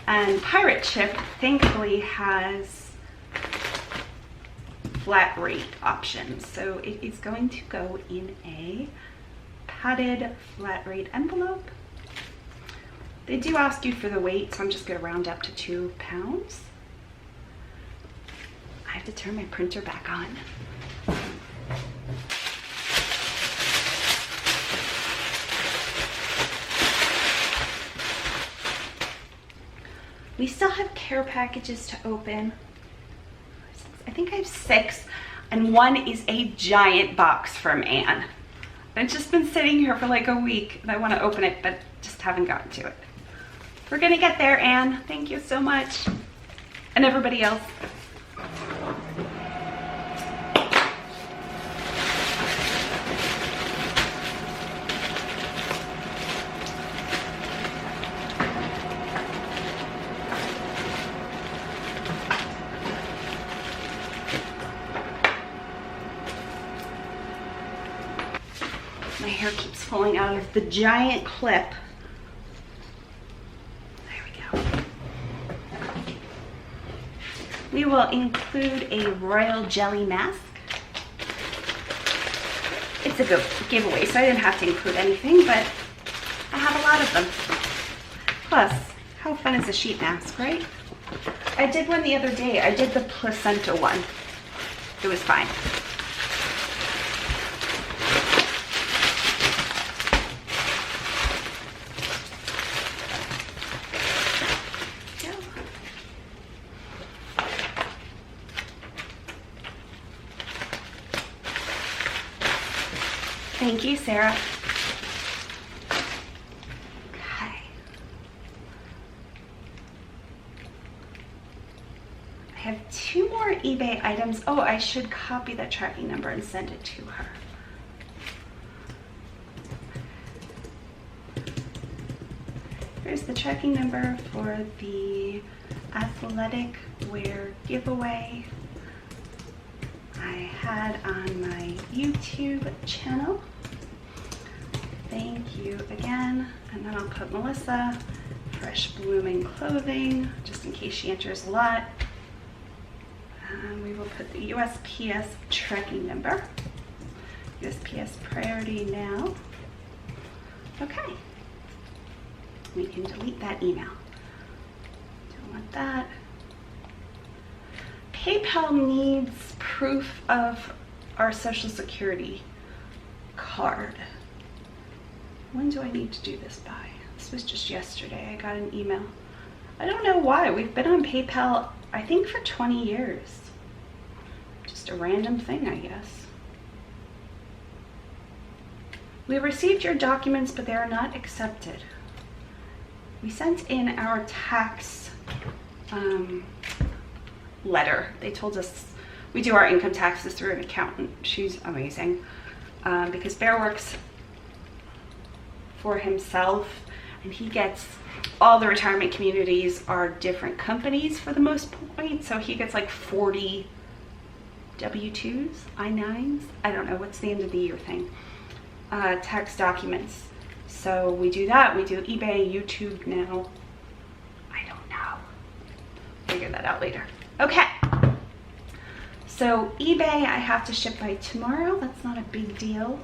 And Pirate Ship thankfully has flat rate options. So it is going to go in a padded flat rate envelope. They do ask you for the weight, so I'm just going to round up to 2 pounds. I have to turn my printer back on. We still have care packages to open. I think I have 6, and 1 is a giant box from Anne. It's just been sitting here for like a week, and I want to open it, but just haven't gotten to it. We're gonna get there, Anne. Thank you so much. And everybody else. My hair keeps falling out of the giant clip. There we go. We will include a royal jelly mask. It's a good giveaway, so I didn't have to include anything, but I have a lot of them. Plus, how fun is a sheet mask, right? I did one the other day. I did the placenta one. It was fine. Thank you, Sarah. Okay. I have 2 more eBay items. Oh, I should copy that tracking number and send it to her. Here's the tracking number for the athletic wear giveaway I had on my YouTube channel. Thank you again. And then I'll put Mellissa, fresh blooming clothing, just in case she enters a lot. And we will put the USPS tracking number. USPS priority now. Okay. We can delete that email. Don't want that. PayPal needs proof of our Social Security card. When do I need to do this by? This was just yesterday. I got an email. I don't know why. We've been on PayPal, I think, for 20 years. Just a random thing, I guess. We received your documents, but they are not accepted. We sent in our tax letter. They told us we do our income taxes through an accountant. She's amazing, because Bear works for himself, and he gets, all the retirement communities are different companies for the most part, so he gets like 40 W-2s, I-9s, I don't know, what's the end of the year thing, tax documents. So we do that, we do eBay, YouTube now, I don't know, figure that out later. Okay, so eBay I have to ship by tomorrow, that's not a big deal.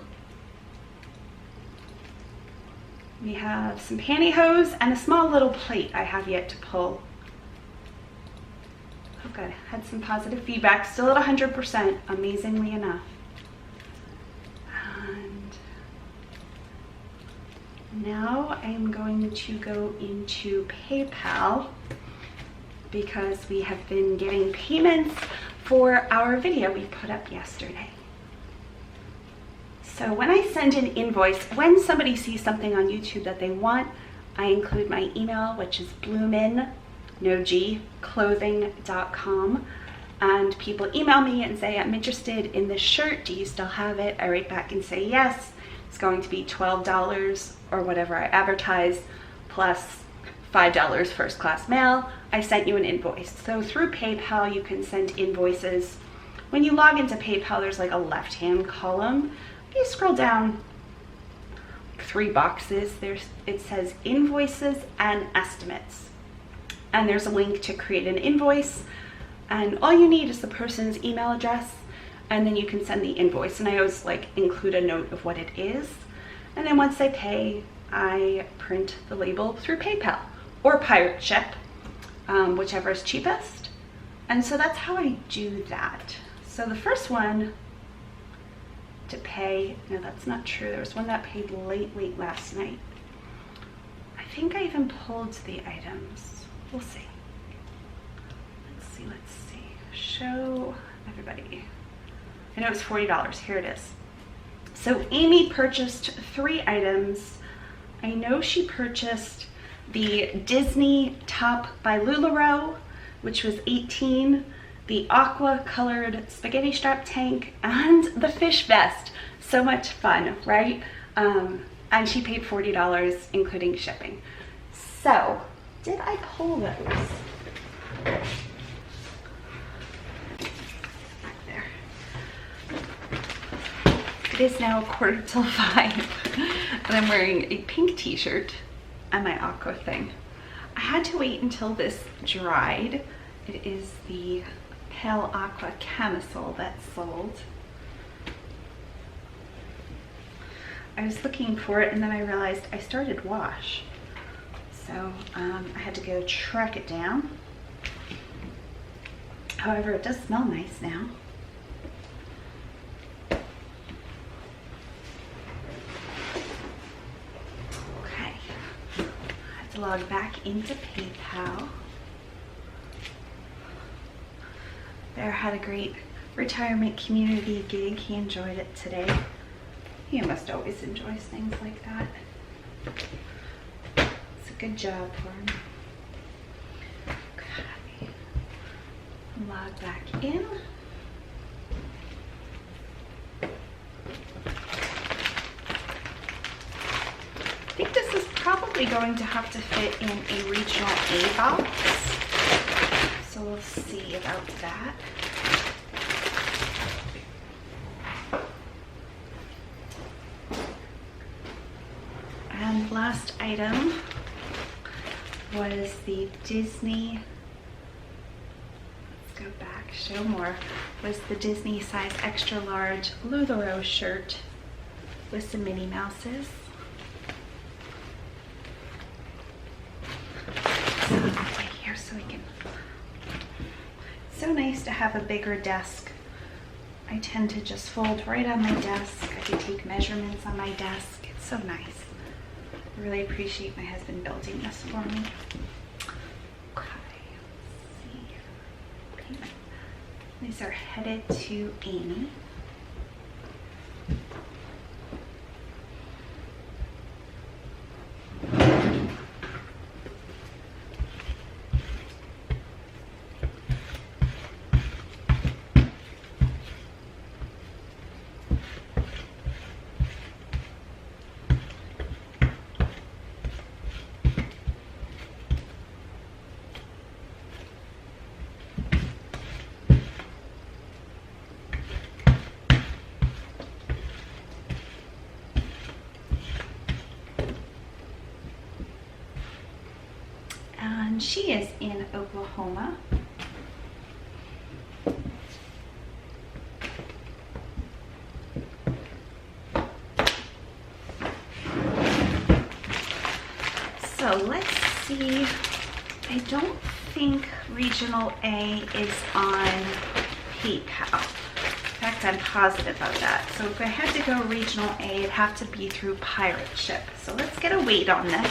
We have some pantyhose and a small little plate I have yet to pull. Oh good, had some positive feedback, still at 100%, amazingly enough. And now I'm going to go into PayPal because we have been getting payments for our video we put up yesterday. So when I send an invoice, when somebody sees something on YouTube that they want, I include my email, which is bloomin, no G, clothing.com. And people email me and say, I'm interested in this shirt, do you still have it? I write back and say yes. It's going to be $12 or whatever I advertise, plus $5 first class mail. I sent you an invoice. So through PayPal, you can send invoices. When you log into PayPal, there's like a left-hand column. You scroll down 3 boxes, it says invoices and estimates, and there's a link to create an invoice, and all you need is the person's email address, and then you can send the invoice. And I always like include a note of what it is, and then once they pay, I print the label through PayPal or pirate ship, whichever is cheapest. And so that's how I do that. So the first one to pay, no, that's not true. There was one that paid late last night. I think I even pulled the items. We'll see. Let's see. Show everybody. I know it was $40. Here it is. So Amy purchased 3 items. I know she purchased the Disney top by LuLaRoe, which was $18. The aqua colored spaghetti strap tank, and the fish vest. So much fun, right? And she paid $40 including shipping. So did I pull those? Back there. It is now 4:45 and I'm wearing a pink t-shirt and my aqua thing. I had to wait until this dried. It is the Pale Aqua camisole that's sold. I was looking for it and then I realized I started wash. So I had to go track it down. However, it does smell nice now. Okay, I have to log back into PayPal. Bear had a great retirement community gig. He enjoyed it today. He must always enjoy things like that. It's a good job for him. Okay. Log back in. I think this is probably going to have to fit in a regional A box. So we'll see about that. And last item was the Disney, let's go back, show more, was the Disney size extra large LuLaRoe shirt with some Minnie Mouses. Right here so we can, so nice to have a bigger desk. I tend to just fold right on my desk. I can take measurements on my desk. It's so nice. I really appreciate my husband building this for me. Okay, let's see. These are headed to Amy. and she is in Oklahoma. So let's see, I don't think Regional A is on PayPal. In fact, I'm positive of that. So if I had to go Regional A, it'd have to be through Pirate Ship. So let's get a weight on this.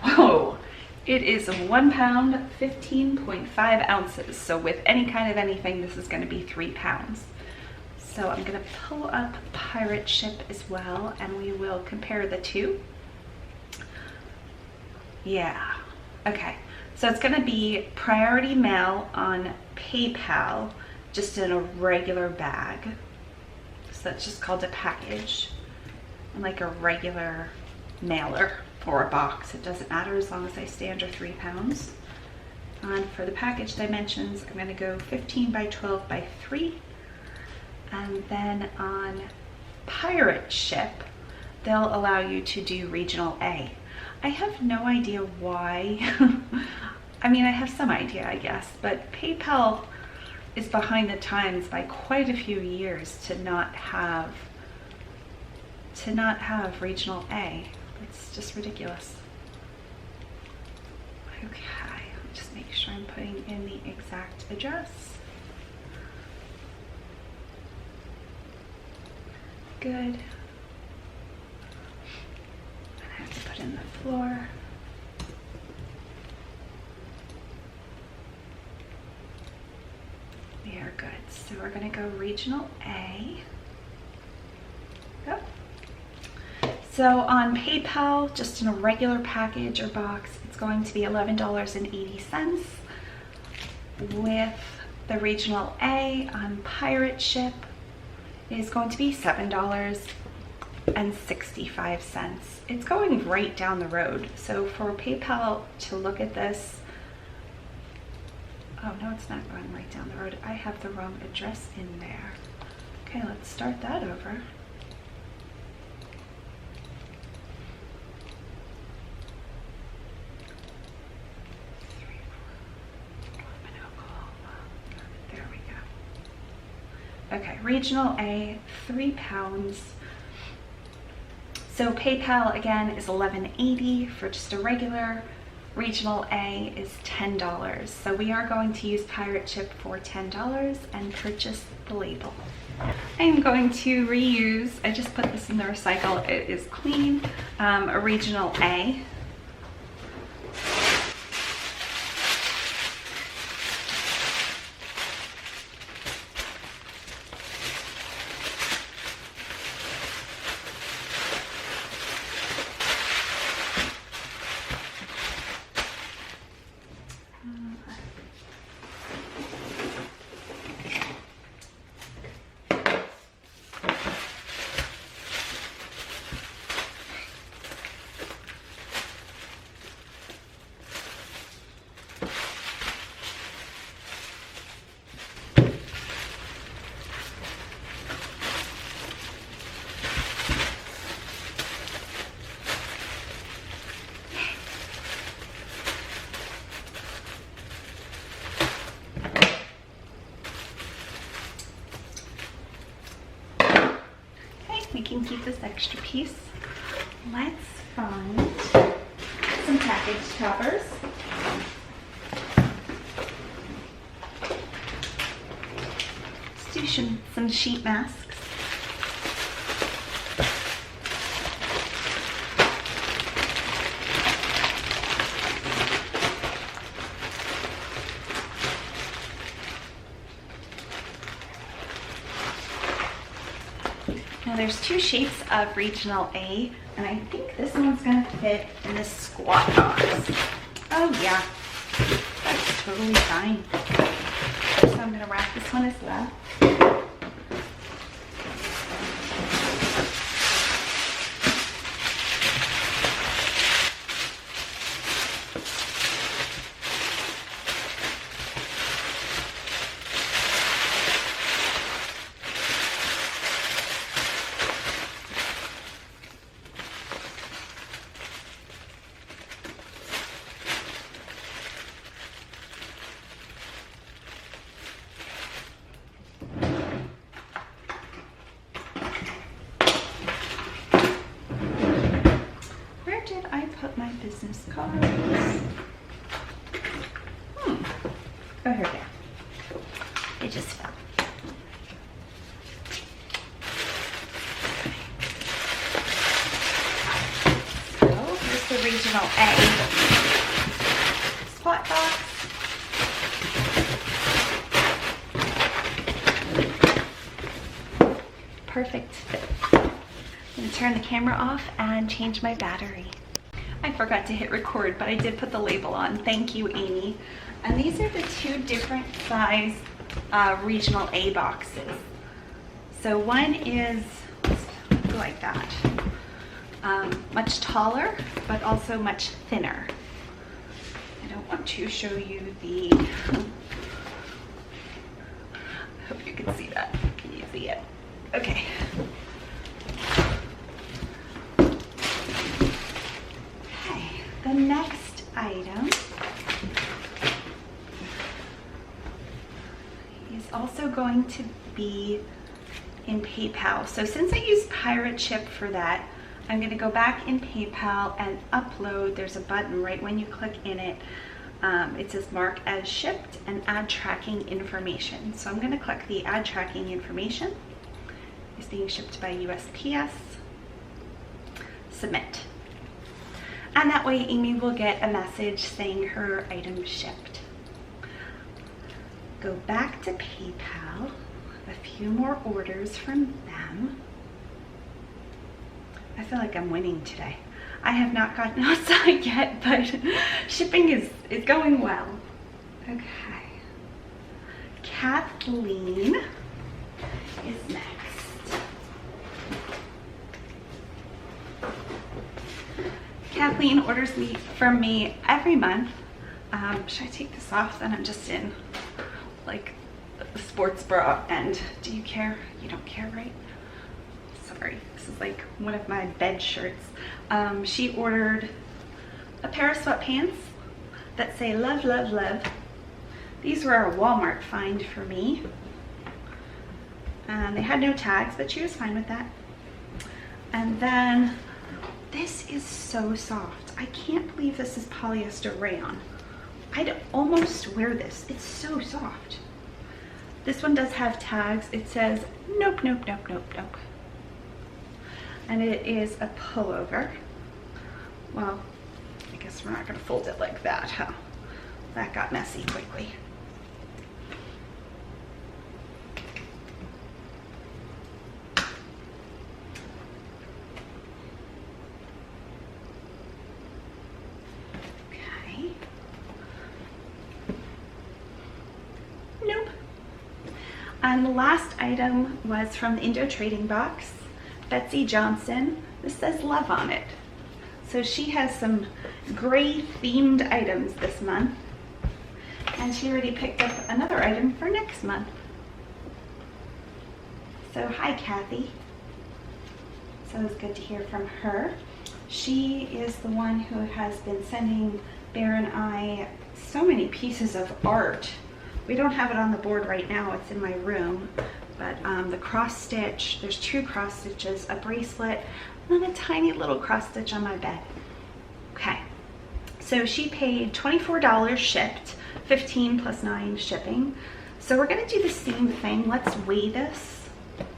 Whoa, it is 1 pound, 15.5 ounces. So with any kind of anything, this is gonna be 3 pounds. So I'm gonna pull up Pirate Ship as well, and we will compare the two. Yeah, okay. So it's gonna be priority mail on PayPal, just in a regular bag. So that's just called a package, and like a regular mailer or a box. It doesn't matter as long as I stay under 3 pounds. And for the package dimensions, I'm gonna go 15 by 12 by 3. And then on Pirate Ship, they'll allow you to do Regional A. I have no idea why. I mean, I have some idea, I guess, but PayPal is behind the times by quite a few years to not have Regional A. It's just ridiculous. Okay, just make sure I'm putting in the exact address. Good. I have to put in the floor. We are good. So we're going to go Regional A. Go. So on PayPal, just in a regular package or box, it's going to be $11.80. With the Regional A on Pirate Ship, it is going to be $7.65. It's going right down the road. So for PayPal to look at this, oh no, it's not going right down the road. I have the wrong address in there. Okay, let's start that over. There we go. Okay, Regional A, 3 pounds. So PayPal again is $11.80 for just a regular. Regional A is $10. So we are going to use Pirate Ship for $10 and purchase the label. I am going to reuse, I just put this in the recycle, it is clean, a Regional A. We can keep this extra piece. Let's find some package toppers. Let's do some sheet masks. Now there's 2 shapes of Regional A, and I think this one's gonna fit in this squat box. Oh yeah, that's totally fine. So I'm gonna wrap this one as well. business cards. Oh, here we go. It just fell. So here's the regional A spot box. Perfect fit. I'm going to turn the camera off and change my battery. I forgot to hit record, but I did put the label on. Thank you, Amy. And these are the two different size regional A boxes. So one is like that, much taller, but also much thinner. I don't want to show you the, I hope you can see that. Can you see it? Okay. Okay, the next item is also going to be in PayPal. So since I used Pirate Ship for that, I'm going to go back in PayPal and upload. There's a button right when you click in it. It says mark as shipped and add tracking information. So I'm going to click the add tracking information. It's being shipped by USPS. Submit. And that way Amy will get a message saying her item shipped. Go back to PayPal. A few more orders from them. I feel like I'm winning today. I have not gotten outside yet, but shipping is going well. Okay. Kathleen is next. Kathleen orders from me every month. Should I take this off? Then I'm just in like a sports bra. And do you care? You don't care, right? Sorry, this is like one of my bed shirts. She ordered a pair of sweatpants that say love, love, love. These were a Walmart find for me. They had no tags, but she was fine with that. And then this is so soft. I can't believe this is polyester rayon. I'd almost wear this. It's so soft. This one does have tags. It says nope, nope, nope, nope, nope. And it is a pullover. Well, I guess we're not gonna fold it like that, huh? That got messy quickly. Okay. Nope. And the last item was from the Indo Trading Box. Betsy Johnson. This says love on it. So she has some gray themed items this month. And she already picked up another item for next month. So hi, Kathy. So it's good to hear from her. She is the one who has been sending Bear and I so many pieces of art. We don't have it on the board right now. It's in my room. But the cross stitch, there's 2 cross stitches, a bracelet, and then a tiny little cross stitch on my bed. Okay, so she paid $24 shipped, 15 plus 9 shipping. So we're gonna do the same thing. Let's weigh this.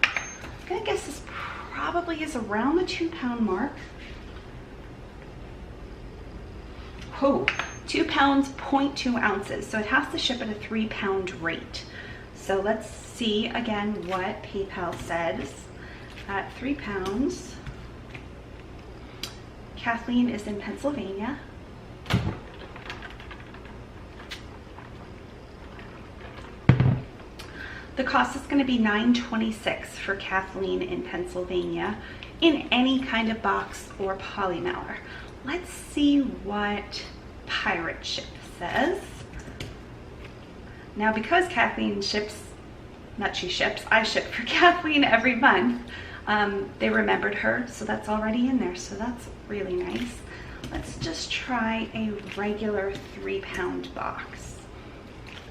I'm gonna guess this probably is around the 2 pound mark. Oh, 2 pounds, 0.2 ounces. So it has to ship at a 3 pound rate. So let's see again what PayPal says. At 3 pounds, Kathleen is in Pennsylvania. The cost is going to be $9.26 for Kathleen in Pennsylvania in any kind of box or poly mailer. Let's see what Pirate Ship says. Now, because Kathleen ships, I ship for Kathleen every month, they remembered her, so that's already in there, so that's really nice. Let's just try a regular 3 pound box,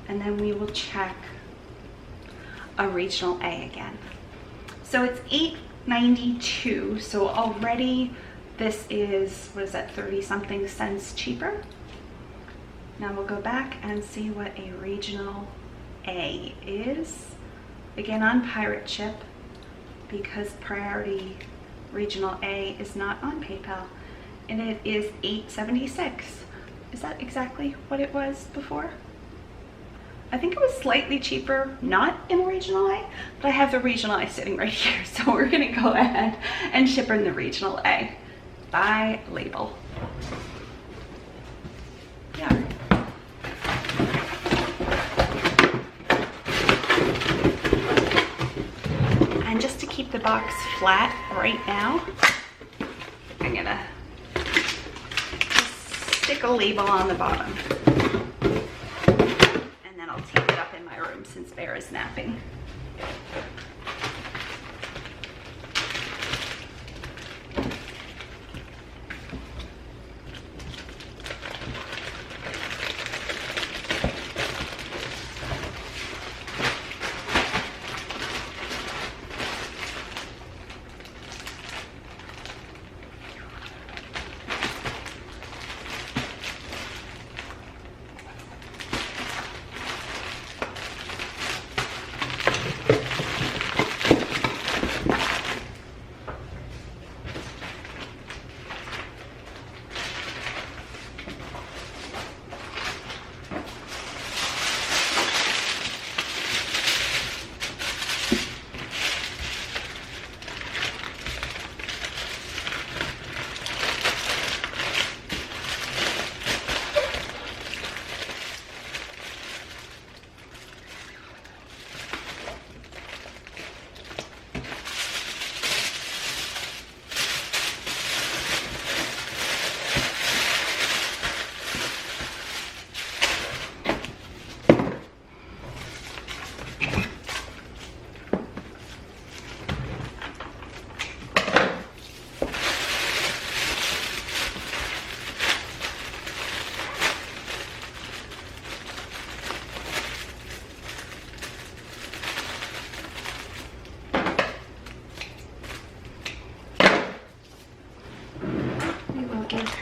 and then we will check a regional A again. So it's $8.92, so already This is, what is that, 30 something cents cheaper. Now we'll go back and see what a regional A is. Again, on pirate ship, because priority regional A is not on PayPal, and it is $8.76. Is that exactly what it was before? I think it was slightly cheaper, not in regional A, but I have the regional A sitting right here, so we're gonna go ahead and ship in the regional A by label. Yeah. And just to keep the box flat right now, I'm gonna just stick a label on the bottom. And then I'll tape it up in my room since Bear is napping.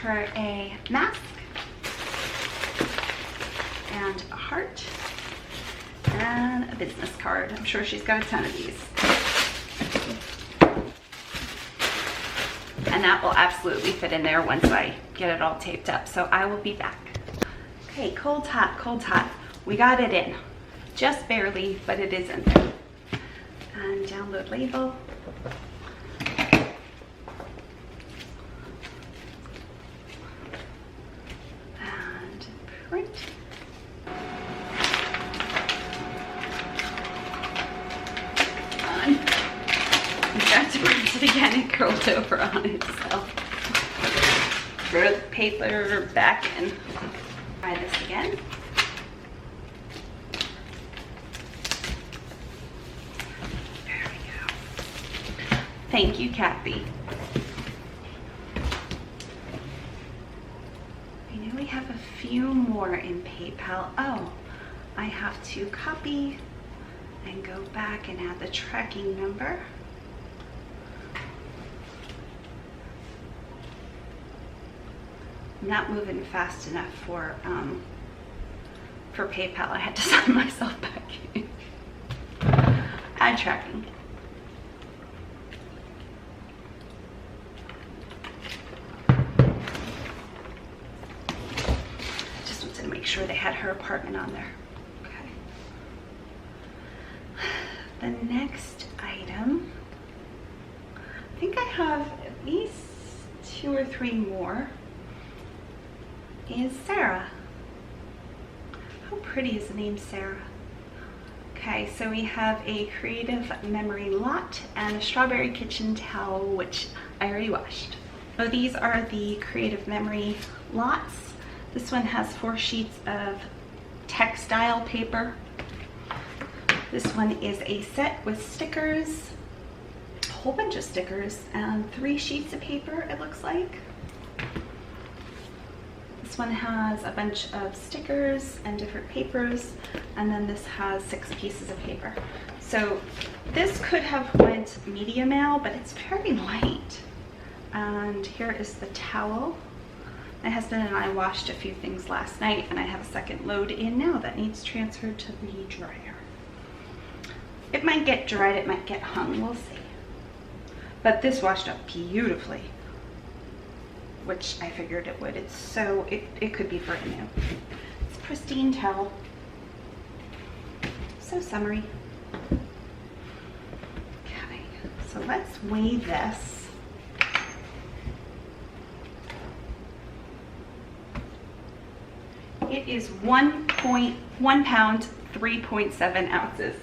Her a mask and a heart and a business card. I'm sure she's got a ton of these. And that will absolutely fit in there once I get it all taped up. So I will be back. Okay, cold hot, cold hot. We got it in. Just barely, but it is in there. And download label. Print. On. Got to print it again. It curled over on itself. Throw the paper back in. Try this again. There we go. Thank you, Kathy. We have a few more in PayPal. Oh, I have to copy and go back and add the tracking number. I'm not moving fast enough for PayPal. I had to sign myself back in. Add tracking. Make sure they had her apartment on there. Okay. The next item, I think I have at least 2 or 3 more, is Sarah. How pretty is the name Sarah? Okay, so we have a creative memory lot and a strawberry kitchen towel, which I already washed. So these are the creative memory lots. This one has 4 sheets of textile paper. This one is a set with stickers, a whole bunch of stickers, and 3 sheets of paper, it looks like. This one has a bunch of stickers and different papers, and then this has 6 pieces of paper. So this could have went media mail, but it's very light. And here is the towel. My husband and I washed a few things last night, and I have a second load in now that needs transferred to the dryer. It might get dried, it might get hung, we'll see. But this washed up beautifully, which I figured it would. It's so, it could be brand new. It's pristine towel. So summery. Okay, so let's weigh this. It is 1 pound, 3.7 ounces.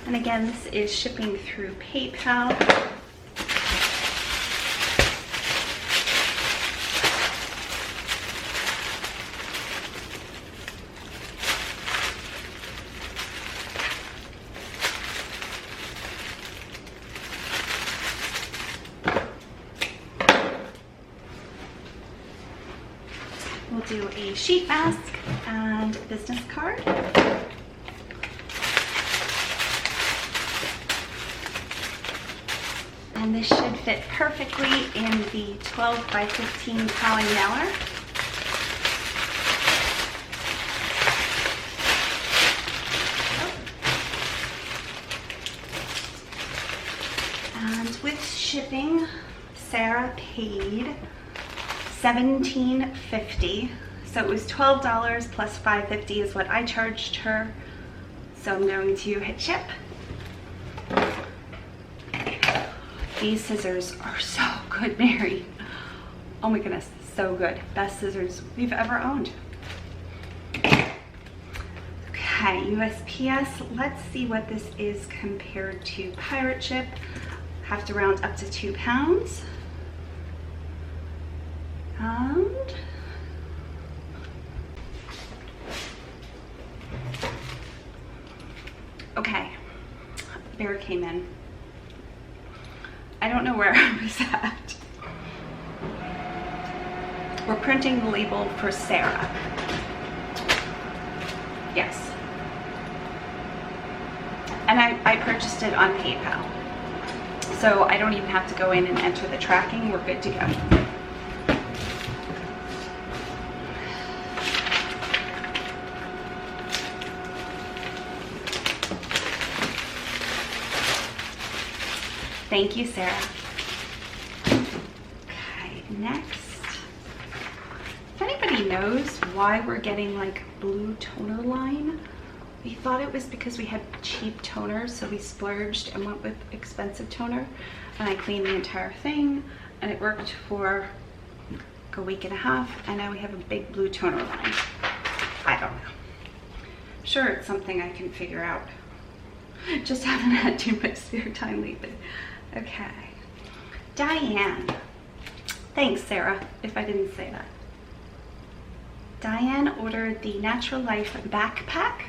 And again, this is shipping through PayPal. We'll do a sheet mask and business card. And this should fit perfectly in the 12 by 15 poly mailer. And with shipping, Sarah paid $17.50. So it was $12 plus $5.50 is what I charged her. So I'm going to hit ship. These scissors are so good, Mary. Oh my goodness, so good. Best scissors we've ever owned. Okay, USPS. Let's see what this is compared to pirate ship. Have to round up to 2 pounds. And okay, Bear came in. I don't know where I was at. We're printing the label for Sarah. Yes. And I purchased it on PayPal. So I don't even have to go in and enter the tracking. We're good to go. Thank you, Sarah. Okay, next. If anybody knows why we're getting like blue toner line, we thought it was because we had cheap toners, so we splurged and went with expensive toner. And I cleaned the entire thing, and it worked for like a week and a half, and now we have a big blue toner line. I don't know. Sure, it's something I can figure out. Just haven't had too much spare time lately. Okay, Diane. Thanks, Sarah, if I didn't say that. Diane ordered the Natural Life backpack.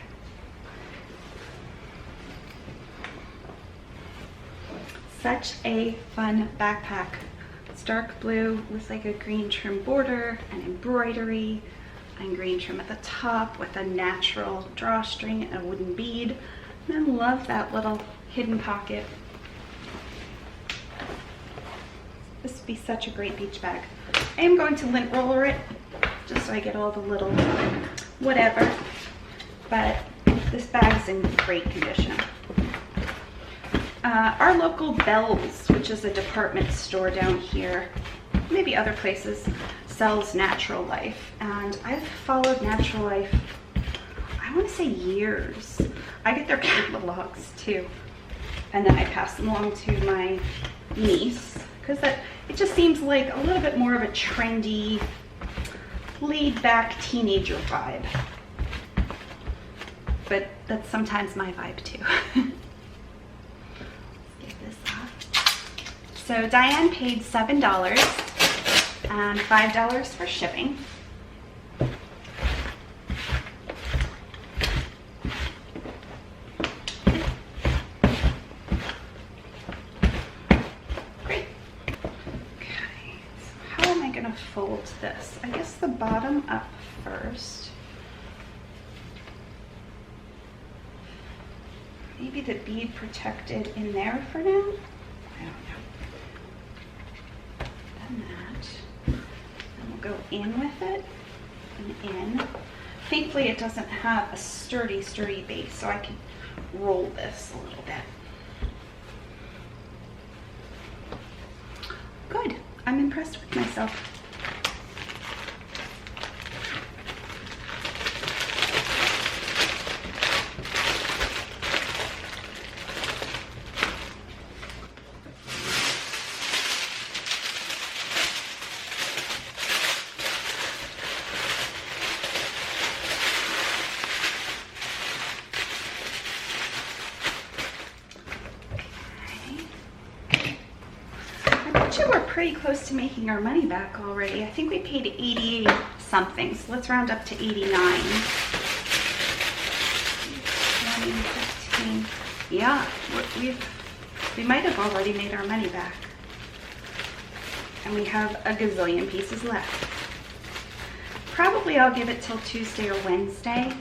Such a fun backpack. It's dark blue with like a green trim border and embroidery and green trim at the top with a natural drawstring and a wooden bead. And I love that little hidden pocket. This would be such a great beach bag. I am going to lint roller it just so I get all the little whatever, but this bag's in great condition. Our local Bell's, which is a department store down here, maybe other places, sells Natural Life, and I've followed Natural Life, I want to say years. I get their catalogs too, and then I pass them along to my niece, because it just seems like a little bit more of a trendy, laid-back teenager vibe. But that's sometimes my vibe too. Let's get this off. So Diane paid $7 and $5 for shipping. Great. Okay, so how am I gonna fold this? I guess the bottom up first. Maybe the bead protected in there for now? I don't know. Then that. And we'll go in with it and in. Thankfully it doesn't have a sturdy base, so I can roll this a little bit. Good. I'm impressed with myself. Pretty close to making our money back already. I think we paid 88 something, so let's round up to 89. 20, 15. Yeah, we might have already made our money back. And we have a gazillion pieces left. Probably I'll give it till Tuesday or Wednesday.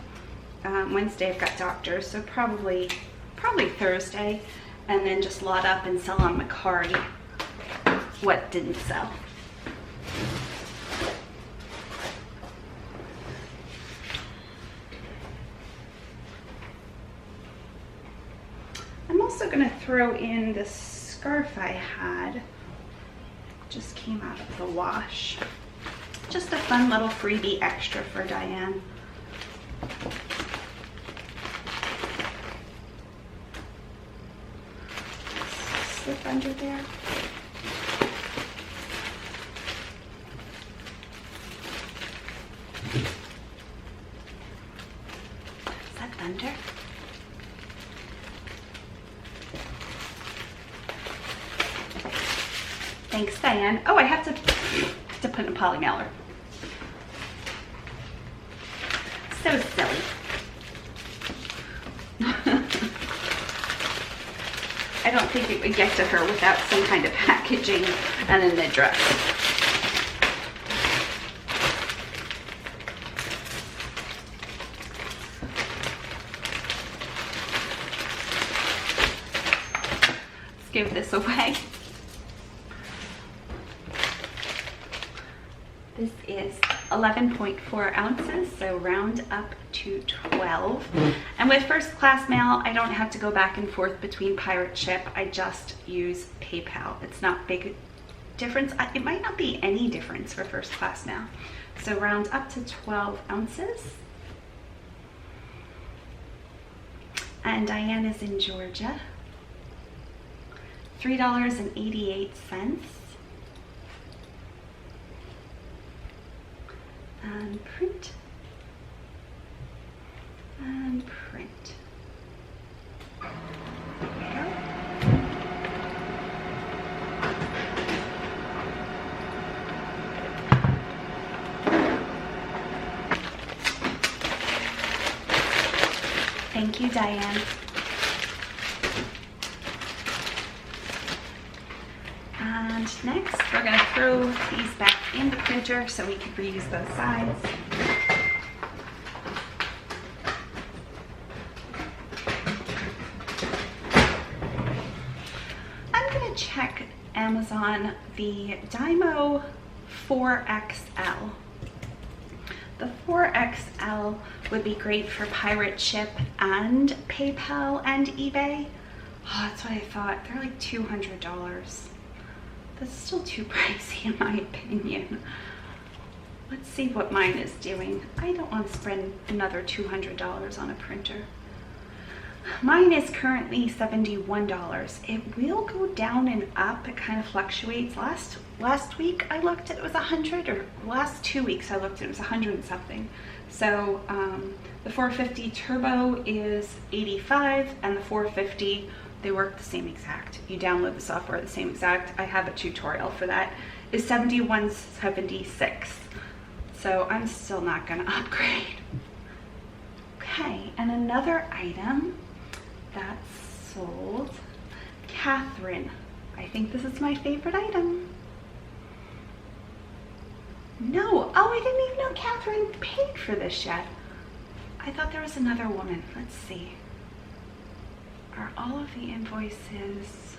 Wednesday I've got doctors, so probably Thursday, and then just lot up and sell on Macari what didn't sell. I'm also going to throw in this scarf I had. Just came out of the wash. Just a fun little freebie extra for Diane. Slip under there. Is that thunder? Thanks, Diane. Oh, I have to put in a poly mailer. So silly. I don't think it would get to her without some kind of packaging and then the dress. Let's give this away. This is 11.4 ounces, so round up to 12. And with first class mail, I don't have to go back and forth between pirate ship. I just use PayPal. It's not big difference. It might not be any difference for first class mail. So round up to 12 ounces. And Diane is in Georgia. $3.88. And print, and print. There we go. Thank you, Diane. And next, we're going to throw these back in the printer so we can reuse both sides. I'm going to check Amazon the Dymo 4XL. The 4XL would be great for pirate ship and PayPal and eBay. Oh, that's what I thought. They're like $200. That's still too pricey in my opinion. Let's see what mine is doing. I don't want to spend another $200 on a printer. Mine is currently $71. It will go down and up. It kind of fluctuates. Last week I looked, it was 100, or last 2 weeks I looked, it was 100 and something. So the 450 turbo is 85, and the 450, they work the same exact. You download the software the same exact. I have a tutorial for that. Is 71.76. So I'm still not gonna upgrade. Okay, and another item that's sold, Catherine. I think this is my favorite item. No, oh, I didn't even know Catherine paid for this yet. I thought there was another woman. Let's see. Are all of the invoices?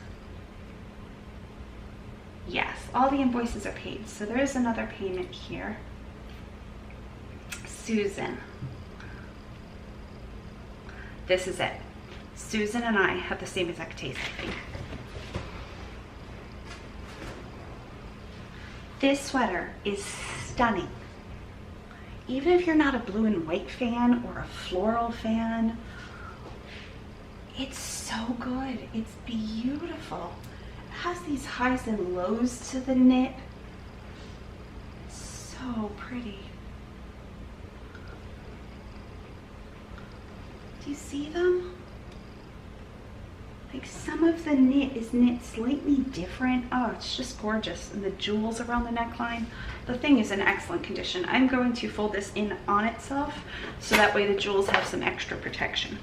Yes, all the invoices are paid. So there is another payment here. Susan. This is it. Susan and I have the same exact taste, I think. This sweater is stunning. Even if you're not a blue and white fan or a floral fan, it's so good. It's beautiful. It has these highs and lows to the knit. It's so pretty. Do you see them? Like, some of the knit is knit slightly different. Oh, it's just gorgeous. And the jewels around the neckline. The thing is in excellent condition. I'm going to fold this in on itself so that way the jewels have some extra protection.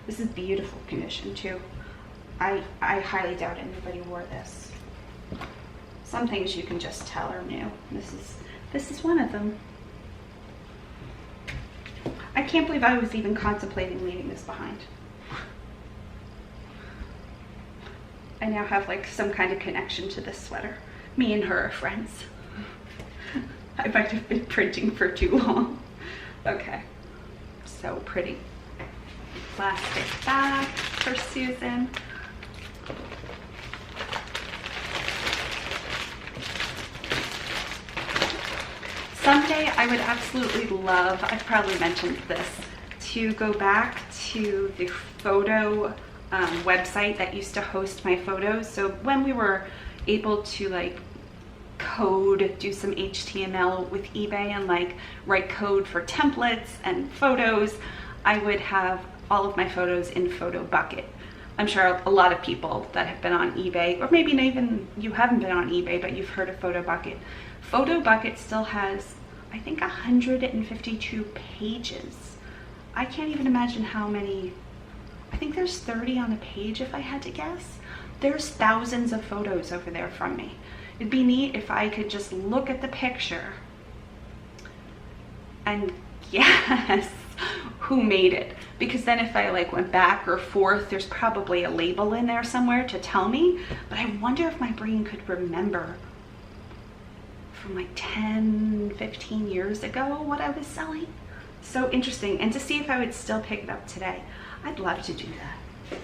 This is beautiful condition too. I highly doubt anybody wore this. Some things you can just tell are new. This is one of them. I can't believe I was even contemplating leaving this behind. I now have like some kind of connection to this sweater. Me and her are friends. I might have been printing for too long. Okay, so pretty. Plastic bag for Susan. Someday I would absolutely love, I've probably mentioned this, to go back to the photo website that used to host my photos. So when we were able to like code, do some HTML with eBay and like write code for templates and photos, I would have all of my photos in Photo Bucket. I'm sure a lot of people that have been on eBay, or maybe even you haven't been on eBay, but you've heard of Photo Bucket. Photo Bucket still has, I think, 152 pages. I can't even imagine how many. I think there's 30 on a page if I had to guess. There's thousands of photos over there from me. It'd be neat if I could just look at the picture and guess who made it. Because then if I like went back or forth, there's probably a label in there somewhere to tell me. But I wonder if my brain could remember from like 10, 15 years ago what I was selling. So interesting. And to see if I would still pick it up today. I'd love to do that.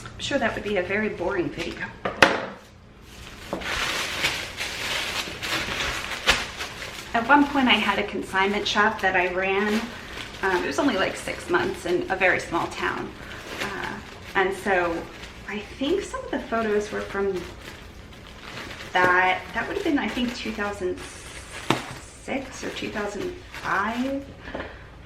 I'm sure that would be a very boring video. At one point I had a consignment shop that I ran. It was only like 6 months in a very small town. And so I think some of the photos were from that would have been, I think, 2006 or 2005.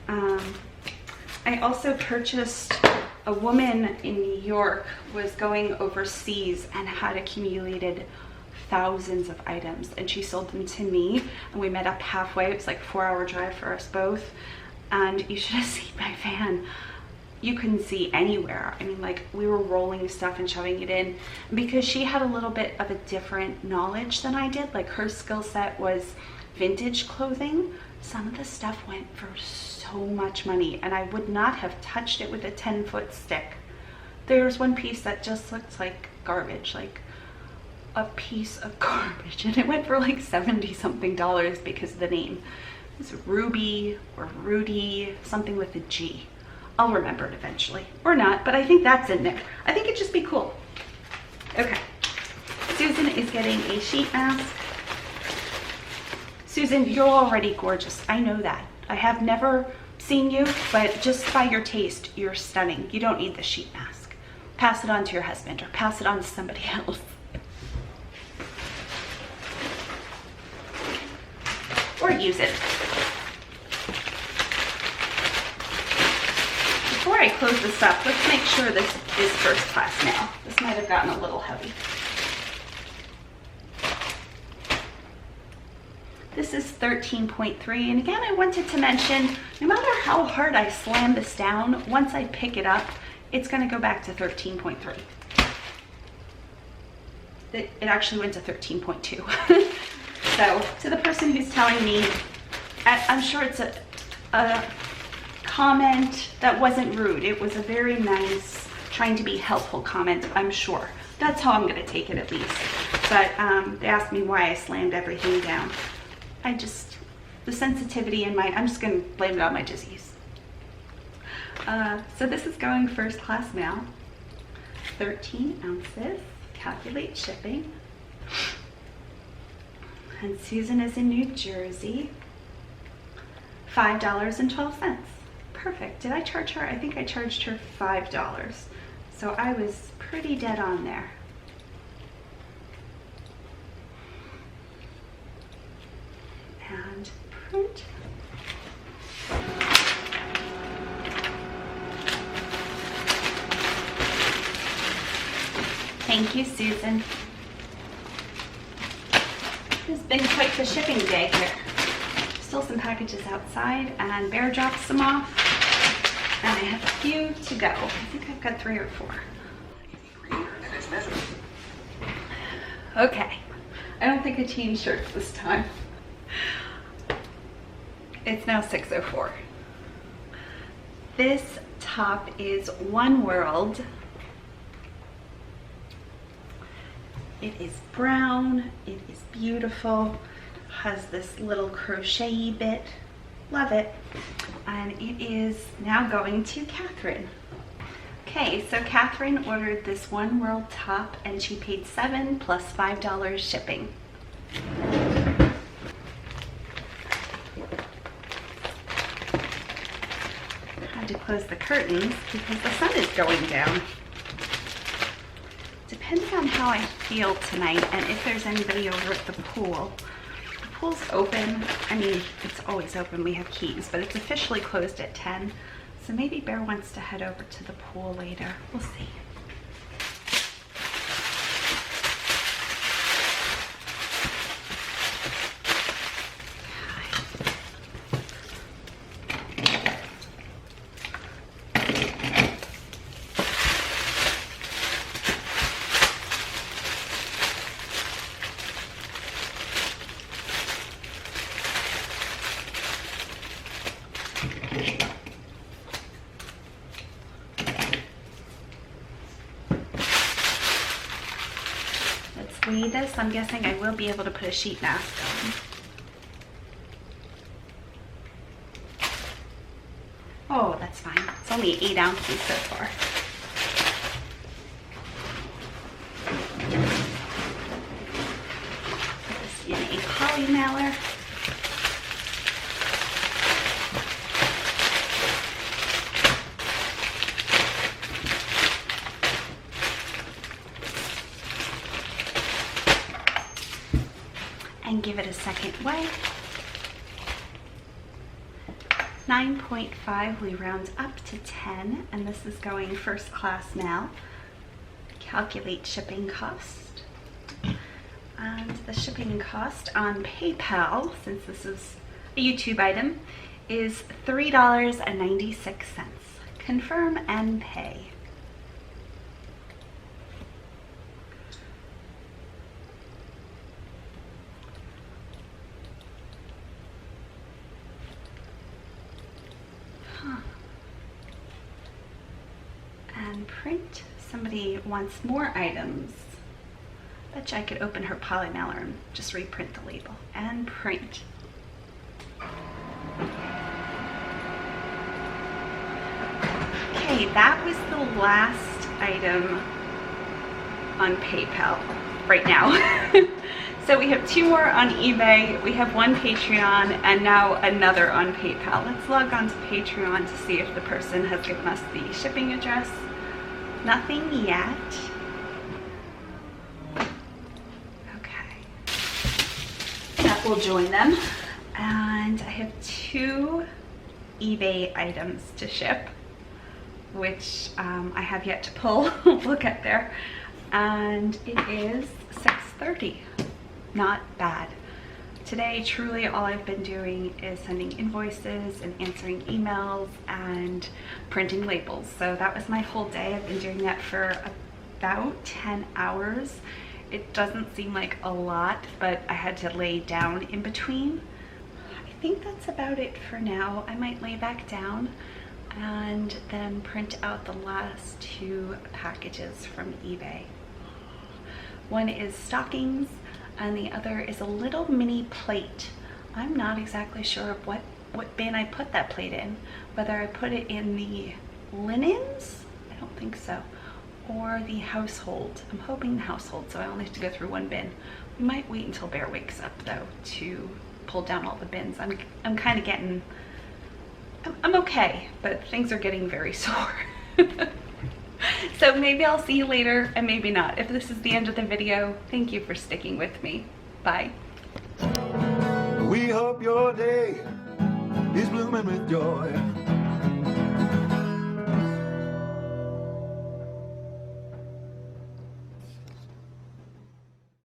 I also purchased, a woman in New York was going overseas and had accumulated thousands of items, and she sold them to me, and we met up halfway. It was like a 4-hour drive for us both, and you should have seen my van. You couldn't see anywhere. I mean, like, we were rolling stuff and shoving it in because she had a little bit of a different knowledge than I did. Like, her skill set was vintage clothing. Some of the stuff went for so much money, and I would not have touched it with a 10-foot stick. There's one piece that just looked like garbage, like a piece of garbage, and it went for like $70-something because of the name. It was Ruby or Rudy, something with a G. I'll remember it eventually, or not, but I think that's in there. I think it'd just be cool. Okay, Susan is getting a sheet mask. Susan, you're already gorgeous. I know that. I have never seen you, but just by your taste, you're stunning. You don't need the sheet mask. Pass it on to your husband or pass it on to somebody else. Or use it. Before I close this up, let's make sure this is first class mail. This might have gotten a little heavy. This is 13.3, and again, I wanted to mention, no matter how hard I slam this down, once I pick it up, it's gonna go back to 13.3. It actually went to 13.2. So, to the person who's telling me, I'm sure it's a comment that wasn't rude. It was a very nice, trying to be helpful comment, I'm sure. That's how I'm gonna take it at least. But they asked me why I slammed everything down. The sensitivity in mine, I'm just gonna blame it on my disease. So this is going first class mail. 13 ounces, calculate shipping. And Susan is in New Jersey. $5.12. Perfect. Did I charge her? I think I charged her $5. So I was pretty dead on there. And print. Thank you, Susan. It's been quite the shipping day here. Still some packages outside, and Bear dropped some off, and I have a few to go. I think I've got 3 or 4. Okay, I don't think I changed shirts this time. It's now 6:04. This top is One World. It is brown, it is beautiful, has this little crochet bit, love it, and it is now going to Catherine. Okay, so Catherine ordered this One World top and she paid $7 plus $5 shipping. Had to close the curtains because the sun is going down. Depending on how I feel tonight and if there's anybody over at the pool. The pool's open. I mean, it's always open. We have keys, but it's officially closed at 10. So maybe Bear wants to head over to the pool later. We'll see. Weigh this. I'm guessing I will be able to put a sheet mask on. Oh, that's fine. It's only 8 ounces so far. Put this in a poly mailer. And give it a second wipe. 9.5, we round up to 10, and this is going first class now. Calculate shipping cost. And the shipping cost on PayPal, since this is a YouTube item, is $3.96. Confirm and pay. And print. Somebody wants more items. Bet you I could open her poly mailer and just reprint the label. And print. Okay, that was the last item on PayPal right now. So we have 2 more on eBay, we have 1 Patreon, and now another on PayPal. Let's log on to Patreon to see if the person has given us the shipping address. Nothing yet. Okay. That will join them. And I have 2 eBay items to ship, which I have yet to pull. We'll get there. And it is 6:30. Not bad. Today, truly all I've been doing is sending invoices and answering emails and printing labels. So that was my whole day. I've been doing that for about 10 hours. It doesn't seem like a lot, but I had to lay down in between. I think that's about it for now. I might lay back down and then print out the last 2 packages from eBay. One is stockings, and the other is a little mini plate. I'm not exactly sure what bin I put that plate in, whether I put it in the linens, I don't think so, or the household. I'm hoping the household, so I only have to go through 1 bin. We might wait until Bear wakes up though to pull down all the bins. I'm kind of getting, I'm okay, but things are getting very sore. So maybe I'll see you later and maybe not. If this is the end of the video, thank you for sticking with me. Bye. We hope your day is blooming with joy.